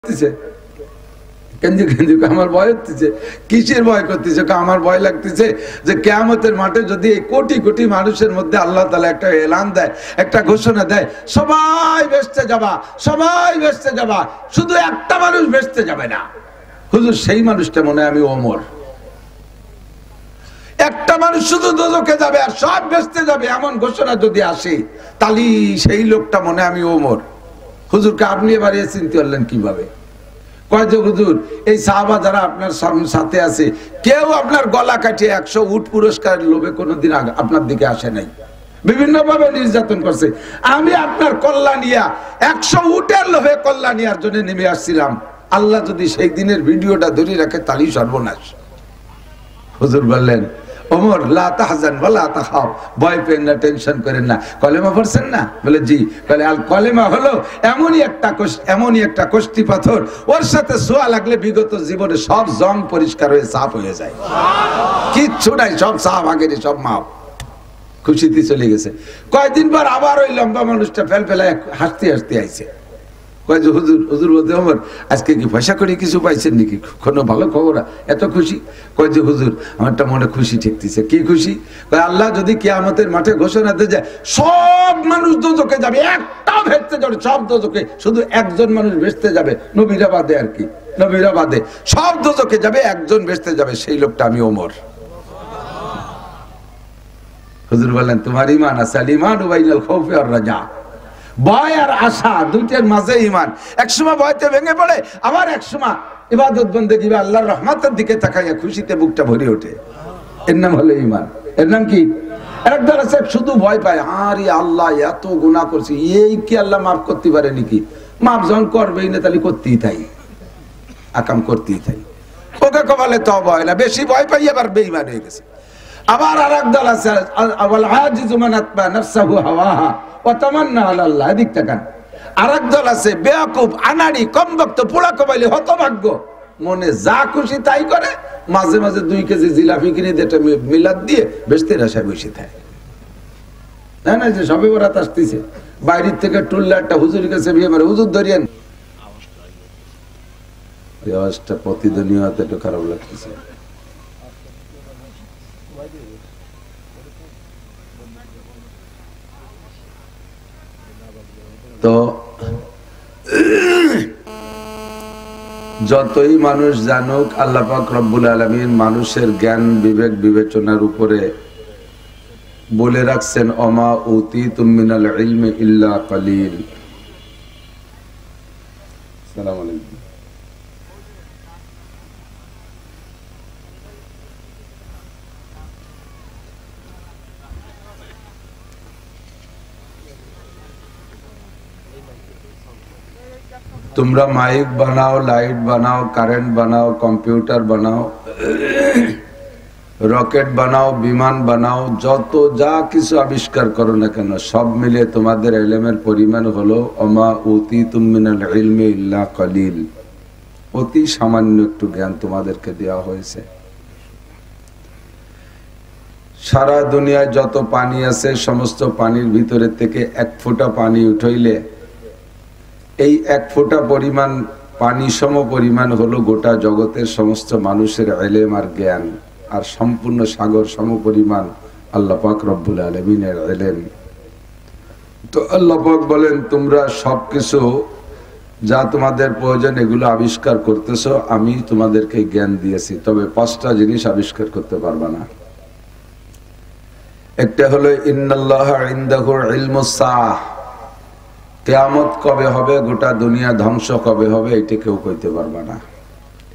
হচ্ছে, আমার ভয় হচ্ছে। কিসের ভয় করতেছে? আমার ভয় লাগতেছে যে কিয়ামতের মাঠে যদি এই কোটি কোটি মানুষের মধ্যে আল্লাহ তাআলা একটা এলান দেয়, একটা ঘোষণা দেয়, সবাই বেহেশতে যাবা, সবাই বেহেশতে যাবা, শুধু একটা মানুষ বেহেশতে যাবে না। হুজুর, সেই মানুষটা মনে হয় আমি ওমর। একটা মানুষ শুধু দোজখে যাবে আর সব বেহেশতে যাবে, এমন ঘোষণা যদি আসে, তাহলে সেই লোকটা মনে হয় আমি ওমর। হুজুরকে আপনি এবারে চিনতে পারলেন কিভাবে? কয় যে হুজুর, এই সাহাবা যারা আপনার সাথে আছে, কেউ আপনার গলা কাটিয়ে 100 উট পুরস্কার লোভে কোনোদিন আপনার দিকে আসে নাই, বিভিন্ন ভাবে নির্যাতন করছে। আমি আপনার কল্যাণিয়া 100 উটের লোভে কল্যাণিয়ার জন্য নেমে আসছিলাম। আল্লাহ যদি সেই দিনের ভিডিওটা ধরে রাখে, তাহলেই সর্বনাশ। হুজুর বললেন, ওমর, লা তাহজান ওয়া লা তাখাফ, ভয় পেন না, টেনশন করেন না। কলেমা পড়ছেন না? বলে জি। বলে আল কলেমা হলো এমনই একটা কষ্টি পাথর, ওর সাথে ছোঁয়া লাগলে বিগত জীবনে সব জং পরিষ্কার হয়ে সাফ হয়ে যায়, কিচ্ছু নাই, সব সাফ, আগের সব মাপ। খুশিতে চলে গেছে। কয়েকদিন পর আবার ওই লম্বা মানুষটা ফেলফেলায় হাসতে হাসতে আইছে। কয় যে হুজুর, হুজুর বলতে, ওমর, আজকে কি পয়সা করে কিছু পাইছেন নাকি? কোনো ভালো খবর? এত খুশি? কয় যে হুজুর, আমারটা মনে খুশি ঠেকতেছে। কি খুশি? কয় আল্লাহ যদি কিয়ামতের মাঠে ঘোষণা দিয়ে যায়, সব মানুষ দোজখে যাবে, একটাও ভেস্তে যাবে, সব দোজখে, শুধু একজন মানুষ ভেস্তে যাবে, নবীরা বাদে আর কি, নবীরা বাদে সব দোজখে যাবে, একজন ভেস্তে যাবে, সেই লোকটা আমি ওমর। হুজুর বললেন, তোমার ঈমান আছে, আল ঈমানু বাইনাল খাউফি ওয়ার রাজা, ভয় আর আশা দুইটার মাঝে ঈমান। একসময় ভয়তে ভেঙে পড়ে, আবার একসময় ইবাদত বন্দেগী বা আল্লাহর রহমতের দিকে তাকাইয়া খুশিতে বুকটা ভরে ওঠে। এর নাম হলো ঈমান। এর নাম কি? একদল আছে শুধু ভয় পায়, আরে আল্লাহ এত গুনাহ করছি, এই কি আল্লাহ মাফ করতে পারে নাকি? মাফ যখন করবেই না, তাহলে করতেই থাই, আকাম করতেই থাই। ওকে কপালে তওবা হয় না, বেশি ভয় পাই আবার বেঈমান হয়ে গেছে। আবার আরেক দল আছে, আওয়াল আজিজু মান আতবা নাফসাহু হাওয়াহা ওয়া তামান্না আলাল্লাহ। এদিক তাকান। আরেক দল আছে বেয়াকুব, আনাড়ি, কমবক্ত, পোড়া কপালি, হতভাগ্য, মনে যা খুশি তাই করে, মাঝে মাঝে 2 কেজি জিলাপি কিনে দিয়ে মিলাদ দিয়ে বেস্তের আশায় বসে থাকে। তাই না? যে সবে বরাত আসতেছে, বাইরের থেকে টুল্লা একটা হুজুরের কাছে বিয়ে মারে, হুজুর ধরিয়েন। এই আওয়াজটা প্রতিদিনই হতে একটু খারাপ লাগতেছে। তো যতই মানুষ জানুক, আল্লাহ পাক রব্বুল আলামিন মানুষের জ্ঞান বিবেক বিবেচনার উপরে বলে রাখছেন, ওমা উতীতুম মিনাল ইলমি ইল্লা কালিল। আসসালামু আলাইকুম। তোমরা মাইক বানাও, লাইট বানাও, কারেন্ট বানাও, কম্পিউটার বানাও, রকেট বানাও, বিমান বানাও, যত যা কিছু আবিষ্কার করো না কেন, সব মিলে তোমাদের ইলমের পরিমাণ হলো ওমা উতীতুম মিনাল ইলমি ইল্লা কালিল, অতি সামান্য একটু জ্ঞান তোমাদেরকে দেওয়া হয়েছে। সারা দুনিয়ায় যত পানি আছে, সমস্ত পানির ভিতরে থেকে 1 ফোঁটা পানি উঠাইলে এই 1 ফোঁটা পরিমাণ পানি সম পরিমাণ হলো গোটা জগতের সমস্ত মানুষের ইলম আর জ্ঞান, আর সম্পূর্ণ সাগর সম পরিমাণ আল্লাহ পাক রব্বুল আলামিনের ইলম। তো আল্লাহ পাক বলেন, তোমরা সবকিছু যা তোমাদের প্রয়োজন এগুলো আবিষ্কার করতেছো, আমি তোমাদেরকে জ্ঞান দিয়েছি, তবে 5টা জিনিস আবিষ্কার করতে পারবা না। একটা হলো ইন্নাল্লাহা ইনদাহু ইলমুস সাআহ, কিয়ামত কবে হবে, গোটা দুনিয়া ধ্বংস কবে হবে, এটা কেউ কইতে পারবে না,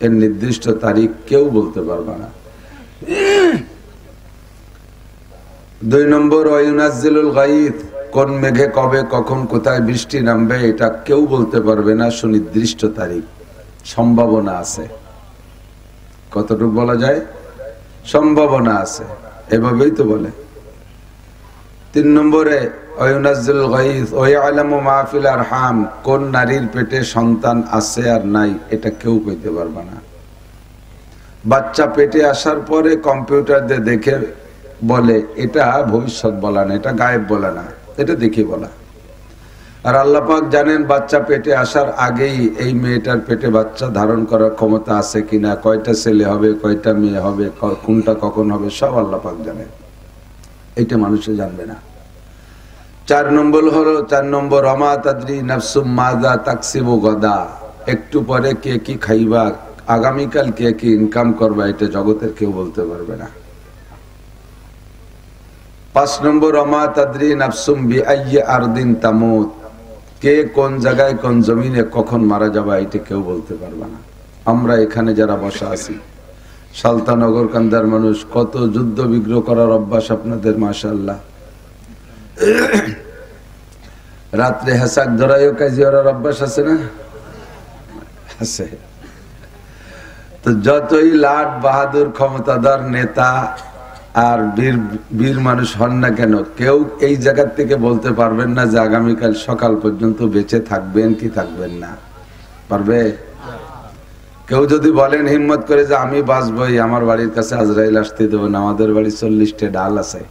এর নির্দিষ্ট তারিখ কেউ বলতে পারবে না। 2 নম্বর ওয়ায়ুনাজ্জিলুল গায়থ, কোন মেঘে কবে কখন কোথায় বৃষ্টি নামবে এটা কেউ বলতে পারবে না, সুনির্দিষ্ট তারিখ। সম্ভাবনা আছে, কতটুকু বলা যায়? সম্ভাবনা আছে, এভাবেই তো বলে। 3 নম্বরে ওয়ায়ুনাজ্জিলুল গায়থ ওয়া ইয়ালামু মা ফিল আরহাম, কোন নারীর পেটে সন্তান আছে আর নাই এটা কেউ কইতে পারবে না। বাচ্চা পেটে আসার পরে কম্পিউটার দিয়ে দেখে বলে, এটা ভবিষ্যৎ বলা না, এটা গায়েব বলা না, এটা দেখে বলা। আর আল্লাহ পাক জানেন বাচ্চা পেটে আসার আগেই এই মেয়েটার পেটে বাচ্চা ধারণ করার ক্ষমতা আছে কিনা, কয়টা ছেলে হবে কয়টা মেয়ে হবে, কোনটা কখন হবে, সব আল্লাহ পাক জানেন। এইটা মানুষে জানবে না। 4 নম্বর অমা তাদরি নাফসুম মাযা তাকসিবু গাদা, একটু পরে কে কি খাইবা, আগামীকাল কে কি ইনকাম করবা, এটা জগতের কেউ বলতে পারবে না। 5 নম্বর অমা তাদরি নাফসুম বিআইয়ি আরদিন তামুত, কে কোন জায়গায় কোন জমিনে কখন মারা যাবে এটা কেউ বলতে পারবে না। আমরা এখানে যারা বসা আছি সালতানগর কান্দার মানুষ, কত যুদ্ধ বিগ্রহ করার অভ্যাস আপনাদের মাশাআল্লাহ। রাত্রে হেসাক ধরাইও কাজী ওরার অভ্যাস আছে না? আছে। তো যতই লাট বাহাদুর ক্ষমতাধর নেতা আর বীর মানুষ হন না কেন, কেউ এই জায়গা থেকে বলতে পারবেন না যে আগামীকাল সকাল পর্যন্ত বেঁচে থাকবেন কি থাকবেন না। পারবে? কেউ যদি বলেন হিম্মত করে যে আমি বাঁচবই, আমার বাড়ির কাছে আজরাইল আসতে দেবো না, আমাদের বাড়ি 40টা ডাল আছে,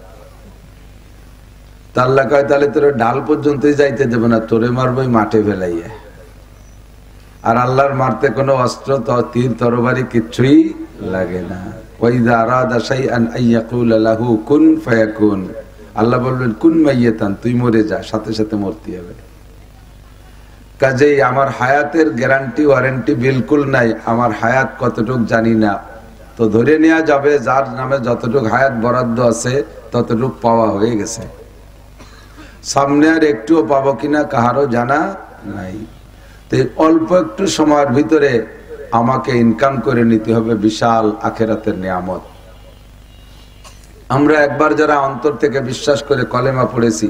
আল্লাহ কয় তাহলে তোরে ডাল পর্যন্তই যাইতে দেবে না, তোরে মারবই মাঠে ফেলাইয়া। আর আল্লাহর মারতে কোনো অস্ত্র তীর তরবারি কিচ্ছুই লাগে না। ওয়াইদা আরাদা শাইআন আইয়াকুল লাহু কুন ফায়াকুন, আল্লাহ বললেন কুন মাইয়াতান, তুই মরে যা, সাথে সাথে মরতে হবে। কাজেই আমার হায়াতের গ্যারান্টি ওয়ারেন্টি বিলকুল নাই, আমার হায়াত কতটুক জানি না। তো ধরে নেওয়া যাবে যার নামে যতটুক হায়াত বরাদ্দ আছে ততটুক পাওয়া হয়ে গেছে, সামনে আর একটুও পাবো কিনা কাহারও জানা নাই। তো অল্প একটু সময়ের ভিতরে আমাকে ইনকাম করে নিতে হবে বিশাল আখেরাতের নিয়ামত। আমরা একবার যারা অন্তর থেকে বিশ্বাস করে কলেমা পড়েছি,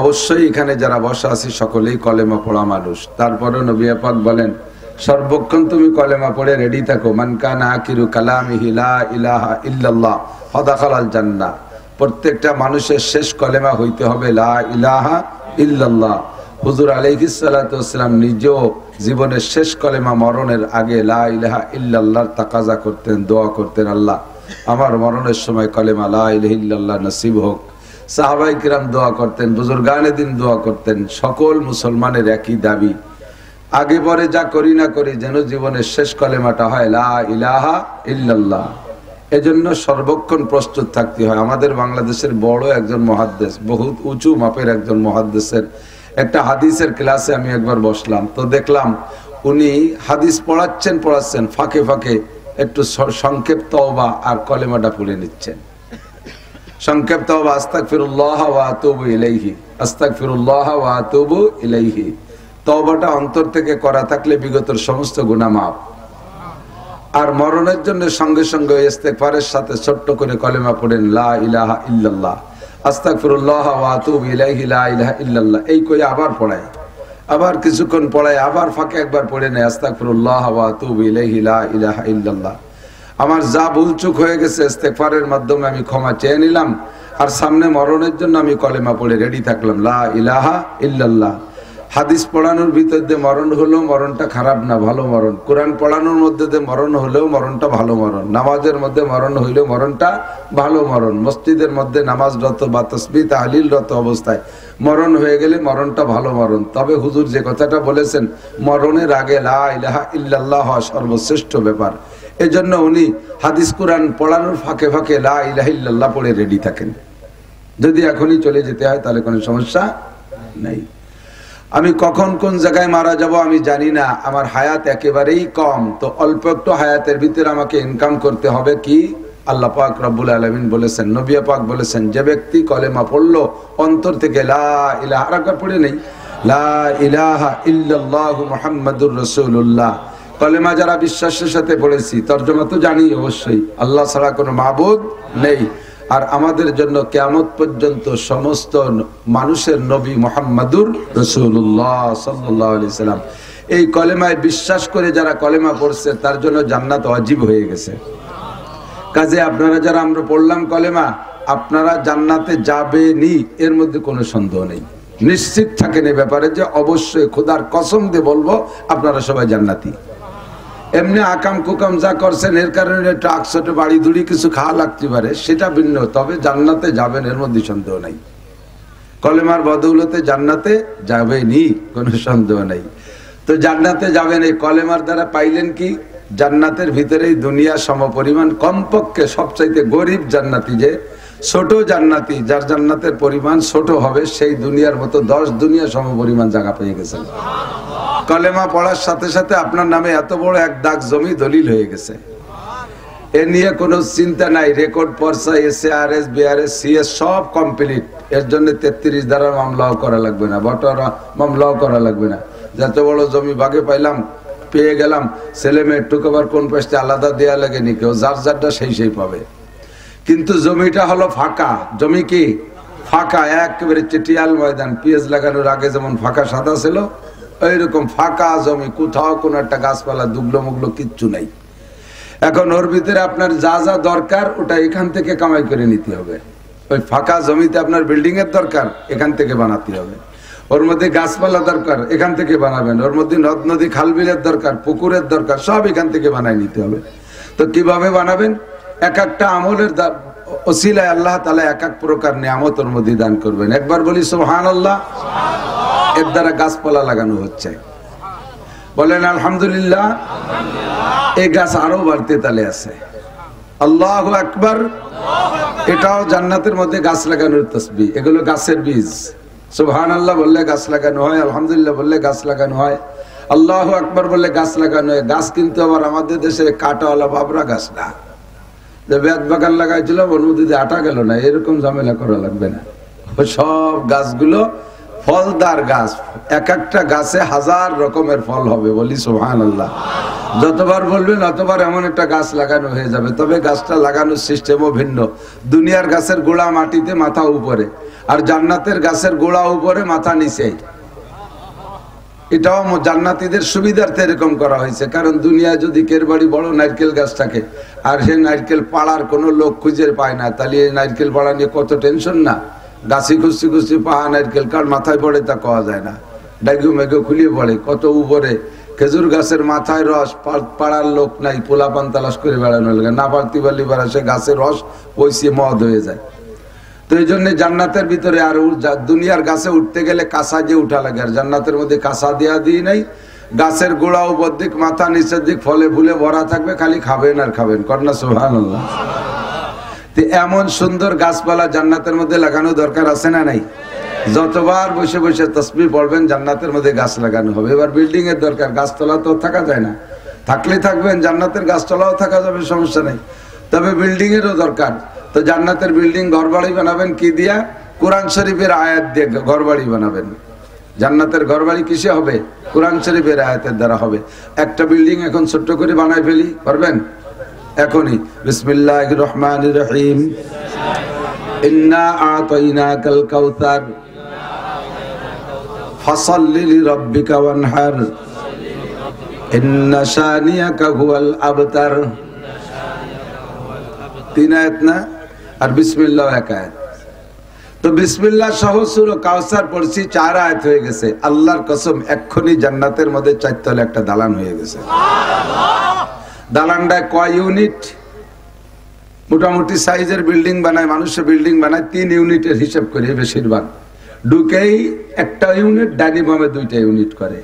অবশ্যই এখানে যারা বসা আছি সকলেই কলেমা পড়া মানুষ। তারপরে নবী পাক বলেন সর্বক্ষণ তুমি কলেমা পড়ে রেডি থাকো, মান কানা আখিরু কালামিহি লা ইলাহা ইল্লাল্লাহ ফাদাখালাল জান্নাহ। প্রত্যেকটা মানুষের শেষ কলেমা হইতে হবে লা ইলাহা ইল্লাল্লাহ। হুজুর আলাইহিস সালাতু ওয়াসসালাম নিজেও জীবনের শেষ কলেমা মরণের আগে লা ইলাহা ইল্লাল্লাহর তাকাজা করতেন, দোয়া করতেন, আল্লাহ আমার মরণের সময় কলেমা লা ইলাহা ইল্লাল্লাহ নসিব হোক। সাহাবায়ে কিরাম দোয়া করতেন, বুজুর্গানে দিন দোয়া করতেন। সকল মুসলমানের একই দাবি, আগে পরে যা করি না করি যেন জীবনের শেষ কলেমাটা হয় লা ইলাহা ইল্লাল্লাহ। এজন্য সর্বক্ষণ প্রস্তুত থাকতে হয়। আমাদের বাংলাদেশের বড় একজন মুহাদ্দিস, বহুত উঁচু মাপের একজন মুহাদ্দিসের একটা হাদিসের ক্লাসে আমি একবার বসলাম, তো দেখলাম উনি হাদিস পড়াচ্ছেন, ফাঁকে ফাঁকে একটু সংক্ষেপ তওবা আর কলেমাটা পড়ে নিচ্ছেন। সংক্ষেপ তওবা আস্তাগফিরুল্লাহ ওয়া আতুবু ইলাইহি, আস্তাগফিরুল্লাহ ওয়া আতুবু ইলাইহি। তওবাটা অন্তর থেকে করা থাকলে বিগতের সমস্ত গুনাহ মাফ। আর মরণের জন্য সঙ্গে সঙ্গে ইস্তেগফারের সাথে ছোট্ট করে কলেমা পড়েন লা ইলাহা ইল্লাল্লাহ, আস্তাগফিরুল্লাহ ওয়া আতুবু ইলাইহি, লা ইলাহা ইল্লাল্লাহ। এই কই আবার পড়ায়, আবার কিছুক্ষণ পড়ায়, আবার ফাঁকে একবার পড়ে নেয় আস্তাগফিরুল্লাহ ওয়া আতুবু ইলাইহি, লা ইলাহা ইল্লাল্লাহ। আমার যা ভুলচুক হয়ে গেছে ইস্তেগফারের মাধ্যমে আমি ক্ষমা চেয়ে নিলাম, আর সামনে মরণের জন্য আমি কলেমা পড়ে রেডি থাকলাম লা ইলাহা ইল্লাল্লাহ। হাদিস পড়ানোর ভিতর দিয়ে মরণ হলেও মরণটা খারাপ না, ভালো মরণ। কোরআন পড়ানোর মধ্যে দিয়ে মরণ হলেও মরণটা ভালো মরণ। নামাজের মধ্যে মরণ হইলেও মরণটা ভালো মরণ। মসজিদের মধ্যে নামাজরত বা তাসবিহ তাহলিলরত অবস্থায় মরণ হয়ে গেলে মরণটা ভালো মরণ। তবে হুজুর যে কথাটা বলেছেন মরণের আগে লা ইলাহা ইল্লাল্লাহ হওয়া সর্বশ্রেষ্ঠ ব্যাপার। এজন্য উনি হাদিস কোরআন পড়ানোর ফাঁকে ফাঁকে লা ইলাহা ইল্লাল্লাহ পড়ে রেডি থাকেন। যদি এখনই চলে যেতে হয় তাহলে কোনো সমস্যা নেই। আমি কখন কোন জায়গায় মারা যাব আমি জানি না, আমার হায়াত একেবারেই কম। তো অল্প একটু হায়াতের ভিতরে আমাকে ইনকাম করতে হবে কি আল্লাহ পাক রব্বুল আলামিন বলেছেন, নবী পাক বলেছেন, যে ব্যক্তি কলেমা পড়লো অন্তর থেকে লা ইলাহা, আরেকবার পড়ে নেই লা ইলাহা ইল্লাল্লাহু মুহাম্মাদুর রাসূলুল্লাহ। কলেমা যারা বিশ্বাসের সাথে পড়েছি, তর্জমা তো জানি অবশ্যই, আল্লাহ ছাড়া কোনো মাবুদ নেই। আর আমাদের জন্য কিয়ামত পর্যন্ত সমস্ত মানুষের নবী মুহাম্মাদুর রাসূলুল্লাহ সাল্লাল্লাহু আলাইহি সাল্লাম। এই কলেমায় বিশ্বাস করে যারা কলেমা পড়ছে তার জন্য জান্নাত ওয়াজিব হয়ে গেছে। কাজে আপনারা যারা আমরা পড়লাম কলেমা, আপনারা জান্নাতে যাবেনই, এর মধ্যে কোনো সন্দেহ নেই। নিশ্চিত থাকেন এই ব্যাপারে যে অবশ্যই খোদার কসম দিয়ে বলবো আপনারা সবাই জান্নাতি। এমনি আকাম কুকাম যা করছেন এর কারণে ট্রাক ছোট বাড়ি ধুড়ি কিছু খাওয়া লাগতে পারে, সেটা ভিন্ন, তবে জান্নাতে যাবেন এর মধ্যে সন্দেহ নাই। কলেমার বদৌলতে জান্নাতে যাবেনই, কোনো সন্দেহ নাই। তো জান্নাতে যাবেন এই কলেমার দ্বারা পাইলেন কি? জান্নাতের ভিতরেই দুনিয়া সমপরিমাণ, কমপক্ষে সবচাইতে গরিব জান্নাতি, যে ছোট জান্নাতি, যার জান্নাতের পরিমাণ ছোট হবে, সেই দুনিয়ার মতো 10 দুনিয়া সমপরিমাণ জায়গা পেয়ে গেছেন। কলেমা পড়ার সাথে সাথে আপনার নামে এত বড় এক দাগ জমি দলিল হয়ে গেছে। এ নিয়ে কোনো চিন্তা নাই। রেকর্ড, পর্চা, SARS, BRS, CS সব কমপ্লিট। এর জন্য 33 ধারার মামলাও করা লাগবে না, বটরা মামলাও করা লাগবে না। যত বড় জমি ভাগে পাইলাম, পেয়ে গেলাম, ছেলে মেয়ে টুকবার কোন পাশে আলাদা দেয়া লাগেনি, কেউ যার যারটা সেই পাবে। কিন্তু জমিটা হলো ফাঁকা। জমি কি ফাঁকা, একেবারে চিটিয়াল ময়দান। পিএস লাগানোর আগে যেমন ফাঁকা সাদা ছিল, ওইরকম ফাঁকা জমি, কোথাও কোনো একটা গাছপালা দুগলো মুগলো কিচ্ছু নাই। এখন ওর ভিতরে আপনার যা যা দরকার ওটা এখান থেকে কামাই করে নিতে হবে। ওই ফাঁকা জমিতে আপনার বিল্ডিং এর দরকার, এখান থেকে বানাতে হবে। ওর মধ্যে গাছপালা দরকার, এখান থেকে বানাবেন। ওর মধ্যে নদ নদী খাল বিলের দরকার, পুকুরের দরকার, সব এখান থেকে বানাই নিতে হবে। তো কিভাবে বানাবেন? এক একটা আমলের ওসিলায় আল্লাহ তাআলা এক এক প্রকার নিয়ামত ওর মধ্যে দান করবেন। একবার বলি সুবহানাল্লাহ। এর দ্বারা গাছপালা লাগানো হচ্ছে, বলেন আলহামদুলিল্লাহ। এই গাছ আরো বাড়তে তালে আছে। আল্লাহু আকবার। এটাও জান্নাতের মধ্যে গাছ লাগানোর তাসবিহ। এগুলো গাছের বীজ। সুবহানাল্লাহ বললে গাছ লাগানো হয়, আলহামদুলিল্লাহ বললে গাছ লাগানো হয়, আল্লাহু আকবার বললে গাছ লাগানো হয়। গাছ কিন্তু আবার আমাদের দেশে কাটাওয়ালা বাবরা গাছ না, যে বেত বাগান লাগাইছিল ওর মধ্যে আটা গেল না, এরকম ঝামেলা করা লাগবে না। সব গাছগুলো ফলদার গাছ। এক একটা গাছে 1000 রকমের ফল হবে, বলি সুবহানাল্লাহ। যতবার বলবেন অতবার এমন একটা গাছ লাগানো হয়ে যাবে। তবে গাছটা লাগানোর সিস্টেমও ভিন্ন। দুনিয়ার গাছের গোড়া মাটিতে, মাথা উপরে, আর জান্নাতের গাছের গোড়া উপরে, মাথা নিচে। এটাও জান্নাতীদের সুবিধার্থে এরকম করা হয়েছে। কারণ দুনিয়ায় যদি কের বাড়ি বড় নারকেল গাছ থাকে, আর সেই নারকেল পাড়ার কোনো লোক খুঁজে পায় না, তাহলে এই নারকেল পাড়া নিয়ে কত টেনশন না। গাছি খুঁজছি খুঁজছি পাহা নারকেল কার মাথায় পড়ে তা কওয়া যায় না, ডাইগু মেঘু খুলিয়ে পড়ে কত উপরে। খেজুর গাছের মাথায় রস, পাড়ার লোক নাই, পোলাপান তালাশ করে বেড়ানো লাগে, না পারতে পারলে পারা সে গাছের রস পয়সিয়ে মদ হয়ে যায়। তো এই জন্য জান্নাতের ভিতরে আর দুনিয়ার গাছে উঠতে গেলে কাঁচা দিয়ে উঠা লাগে, আর জান্নাতের মধ্যে কাঁচা দেওয়া দিয়ে নাই। গাছের গোড়া উপর দিক, মাথা নিচের দিক ফলে ফুলে ভরা থাকবে, খালি খাবেন আর খাবেন। কন্যা সুবহানাল্লাহ। এমন সুন্দর গাছপালা জান্নাতের মধ্যে লাগানো দরকার আছে না নাই? যতবার বসে বসে তাসবিহ পড়বেন জান্নাতের মধ্যে গাছ লাগানো হবে। এবার বিল্ডিং এর দরকার, গাছতলা তো থাকা যায় না, থাকলে থাকবেন, জান্নাতের গাছতলাও থাকা যাবে, সমস্যা নেই। তবে বিল্ডিং এরও দরকার। তো জান্নাতের বিল্ডিং, ঘরবাড়ি বানাবেন কি দিয়া? কোরআন শরীফের আয়াত দিয়ে ঘরবাড়ি বানাবেন। জান্নাতের ঘরবাড়ি কিসে হবে? কোরআন শরীফের আয়াতের দ্বারা হবে। একটা বিল্ডিং এখন ছোট্ট করে বানাই ফেলি, পারবেন এখনই? বিসমিল্লাহির রহমানির রহিম। ইন্না আতাইনাকাল কাউসার ফাসাল্লি লিরাব্বিকা ওয়ানহার ইন্না শানিয়াকা হুয়াল আবতার। 3 আয়াত না? আর বিসমিল্লাহ 1 আয়াত। তো বিসমিল্লাহ সহ সূরা কাউসার পড়ছি, 4 আয়াত হয়ে গেছে। আল্লাহর কসম, এক্ষুনি জান্নাতের মধ্যে 4 তলা একটা দালান হয়ে গেছে। দালানটায় কয় ইউনিট? মোটামুটি সাইজের বিল্ডিং বানায়, মানুষের বিল্ডিং বানায় 3 ইউনিটের হিসাব করে বেশিরভাগ। ঢুকেই একটা ইউনিট, ডাইনিং রুমে 2টা ইউনিট করে।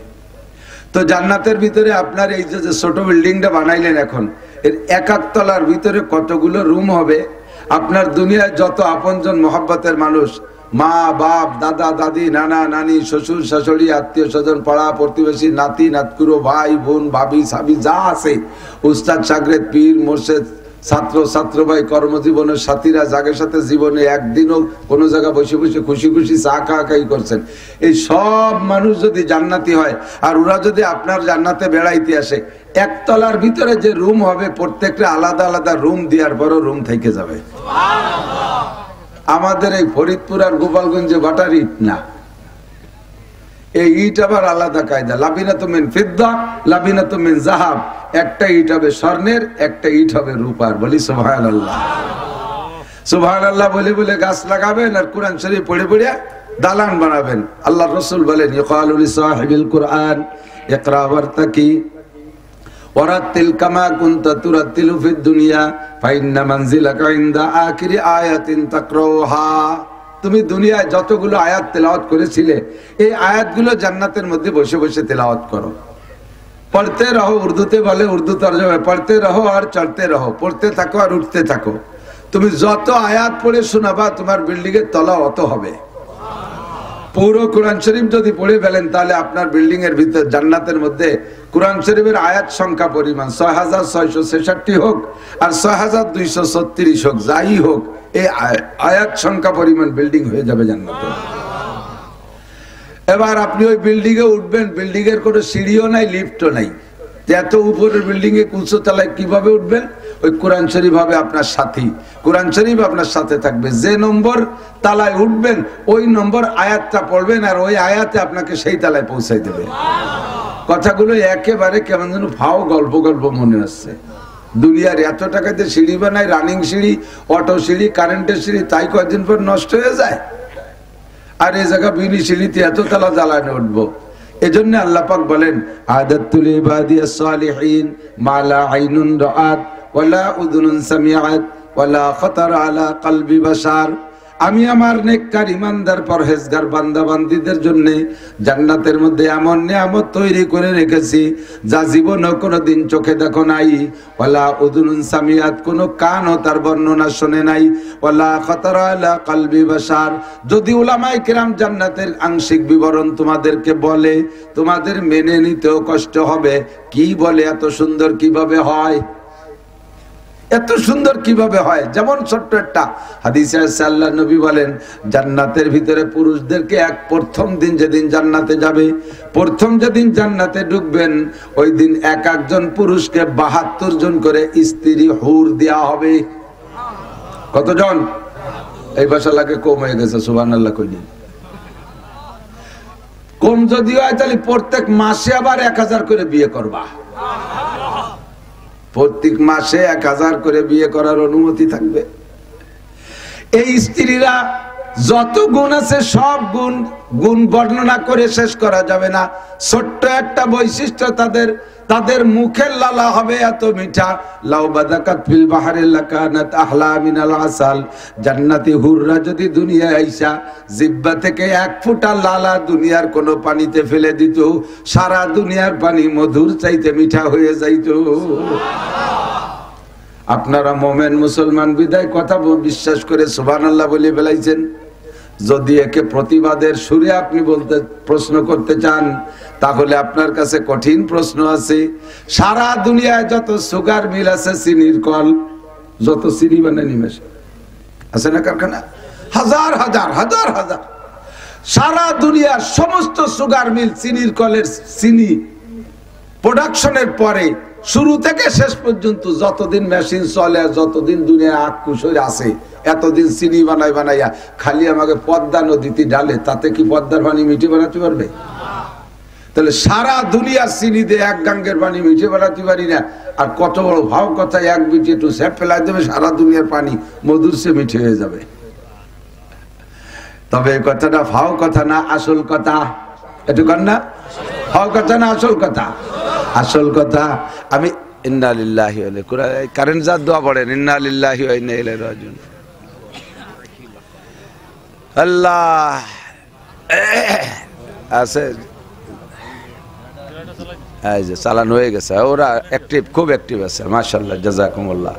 তো জান্নাতের ভিতরে আপনার এই যে ছোট বিল্ডিংটা বানাইলেন, এখন এর 1 তলার ভিতরে কতগুলো রুম হবে? আপনার দুনিয়ায় যত আপনজন মহব্বতের মানুষ, মা বাপ, দাদা দাদি, নানা নানি, শ্বশুর শাশুড়ি, আত্মীয় স্বজন, পাড়া প্রতিবেশী, নাতি নাতকুরো, ভাই বোন, ভাবি সাবি যা আছে, উস্তাদ শাগরেদ, পীর মোর্শেদ, ছাত্র ছাত্র ভাই, কর্মজীবনের সাথীরা, যাদের সাথে জীবনে একদিনও কোনো জায়গায় বসে বসে খুশি খুশি চা খাই করছেন, এই সব মানুষ যদি জান্নাতি হয়, আর ওরা যদি আপনার জান্নাতে বেড়াইতে আসে, 1 তলার ভিতরে যে রুম হবে, প্রত্যেকটা আলাদা আলাদা রুম দেওয়ার পরও রুম থেকে যাবে। আমাদের এই ফরিদপুর আর গোপালগঞ্জে বাটার ইট না, এই ইট আবার আলাদা কায়দা। লাবিনাতু মিন ফিদ্দা, লাবিনাতু মিন যাহাব। একটা ইট হবে স্বর্ণের, একটা ইট হবে রূপার। বলি সুবহানাল্লাহ। সুবহানাল্লাহ বলে বলে গাছ লাগাবেন, আর কোরআন শরীফ পড়ে পড়ে দালান বানাবেন। আল্লাহর রাসূল বলেন, ইকালু লিসাহিবিল কুরআন ইকরা ওয়ারতাকি ওয়ারাতিল কামা কুনতা তুরাতিলু ফিদ দুনিয়া ফাইন্না মানজিলাকা ইনদা আখিরি আয়াতিন তাকরাউহা। তুমি দুনিয়ায় যতগুলো আয়াত তেলাওয়াত করেছিলে এই আয়াতগুলো জান্নাতের মধ্যে বসে বসে তেলাওয়াত করো। পড়তে রহো, উর্দুতে বলে, উর্দু তরজমা, পড়তে রহো আর চলতে রহো, পড়তে থাকো আর উঠতে থাকো। তুমি যত আয়াত পড়ে শোনাবা তোমার বিল্ডিং এর তলা অত হবে। পুরো কোরআন শরীফ যদি পড়ে ফেলেন তাহলে আপনার বিল্ডিং এর ভিতর জান্নাতের মধ্যে কোরআন শরীফের আয়াত সংখ্যা পরিমাণ ৬৬৬৬ হোক আর ৬২৩৬ হোক, যাই হোক, এই আয়াত সংখ্যা পরিমাণ বিল্ডিং হয়ে যাবে জান্নাতে। এবার আপনি ওই বিল্ডিং এ উঠবেন, বিল্ডিং এর কোনো সিঁড়িও নাই, লিফটও নাই। এত উপরের বিল্ডিং এ উঁচু তলায় কিভাবে উঠবেন? ওই কোরআন শরীফ হবে আপনার সাথী, কোরআন শরীফ আপনার সাথে থাকবে। যে নম্বর তালায় উঠবেন ওই নম্বর আয়াতটা পড়বেন আর ওই আয়াতে আপনাকে সেই তালায় পৌঁছাই দেবে। কথাগুলো একেবারে কেমন যেন ফাও গল্প গল্প মনে আসছে। দুনিয়ার এত টাকাতে সিঁড়ি বানায়, রানিং সিঁড়ি, অটো সিঁড়ি, কারেন্টের সিঁড়ি, তাই কয়েকদিন পর নষ্ট হয়ে যায়। আর এই জায়গা বিনি সিঁড়িতে এত তালা জ্বালানে উঠবো। এজন্য আল্লাহ পাক বলেন, আদাতুল ইবাদিয়াস সালিহিন মা লা আইনুন রাআত ওয়ালা উযুনুন সামিআত ওয়ালা খাতারা আলা কলবি বাশার। আমি আমার নেককার ইমানদার পরহেজগার বান্দা বান্দীদের জন্য জান্নাতের মধ্যে এমন নিয়ামত তৈরি করে রেখেছি যা জীবনে কোনোদিন চোখে দেখো নাই। ওয়ালা উযুনুন সামিআত, কোনো কানও তার বর্ণনা শুনে নাই। ওয়ালা খাতারা আলা কলবি বাশার। যদি উলামায়ে কেরাম জান্নাতের আংশিক বিবরণ তোমাদেরকে বলে তোমাদের মেনে নিতেও কষ্ট হবে। কি বলে এত সুন্দর কিভাবে হয়, এত সুন্দর কিভাবে হয়? যেমন ছোট্ট একটা হাদিসে আছে, আল্লাহ নবী বলেন জান্নাতের ভিতরে পুরুষদেরকে এক প্রথম দিন যেদিন জান্নাতে যাবে, প্রথম যেদিন জান্নাতে ঢুকবেন ওই দিন এক একজন পুরুষকে ৭২ জন করে স্ত্রী হুর দেয়া হবে। কতজন? এই ভাষা লাগে কম হয়ে গেছে, সুবহানাল্লাহ কইনি। কম যদি হয় তাহলে প্রত্যেক মাসে আবার ১০০০ করে বিয়ে করবা। প্রত্যেক মাসে ১০০০ করে বিয়ে করার অনুমতি থাকবে। এই স্ত্রীরা যত গুণ আছে সব গুণ বর্ণনা করে শেষ করা যাবে না। ছোট্ট একটা বৈশিষ্ট্য তাদের মুখের লালা হবে এত মিঠা। লাউ বাদাকাত ফিল বাহরি লাকানাত আহলা মিনাল আসাল। জান্নাতি হুররা যদি দুনিয়ায় আইসা জিহ্বা থেকে এক ফোঁটা লালা দুনিয়ার কোনো পানিতে ফেলে দিত, সারা দুনিয়ার পানি মধুর চাইতে মিঠা হয়ে যাইত। আপনারা মোমেন মুসলমান বিদায় কথা বিশ্বাস করে সুবহানাল্লাহ বলে ফেলাইছেন। যদি একে প্রতিবাদের সুরে আপনি প্রশ্ন করতে চান তাহলে আপনার কাছে কঠিন প্রশ্ন আছে। সারা দুনিয়ায় যত সুগার মিল আছে, চিনির কল, যত চিনি বানায় নিমেষে আছে না কারখানা, হাজার হাজার হাজার হাজার, সারা দুনিয়ার সমস্ত সুগার মিল, চিনির কলের চিনি প্রোডাকশনের পরে শুরু থেকে শেষ পর্যন্ত যতদিন মেশিন চলে, যতদিন দুনিয়া আকুশরে আছে, এতদিন চিনি বানাইয়া খালি আমাকে পদ্মা নদীতে ডালে, তাতে কি পদ্মার পানি মিঠে বানাতে পারবে? তাহলে সারা দুনিয়ার চিনি দিয়ে এক গাঙ্গের পানি মিঠে বানাতে পারি না। আর কত বড় ভাও কথা, এক বিটি একটু স্যাপ ফেলাই দেবে, সারা দুনিয়ার পানি মধুর সে মিঠে হয়ে যাবে। তবে এই কথাটা ভাও কথা না আসল কথা, একটু কর না, ভাও কথা না আসল কথা? আসল কথা আমি ইন্না লিল্লাহি ওয়া ইন্না ইলাইহি, কারেন্ট জাত দোয়া পড়েন, ইন্না লিল্লাহি ওয়া ইন্না ইলাইহি রাজিউন। আল্লাহ আছে, এই যে চালান হয়ে গেছে, ওরা অ্যাক্টিভ, খুব অ্যাক্টিভ আছে, মাশাআল্লাহ, জাযাকুমুল্লাহ।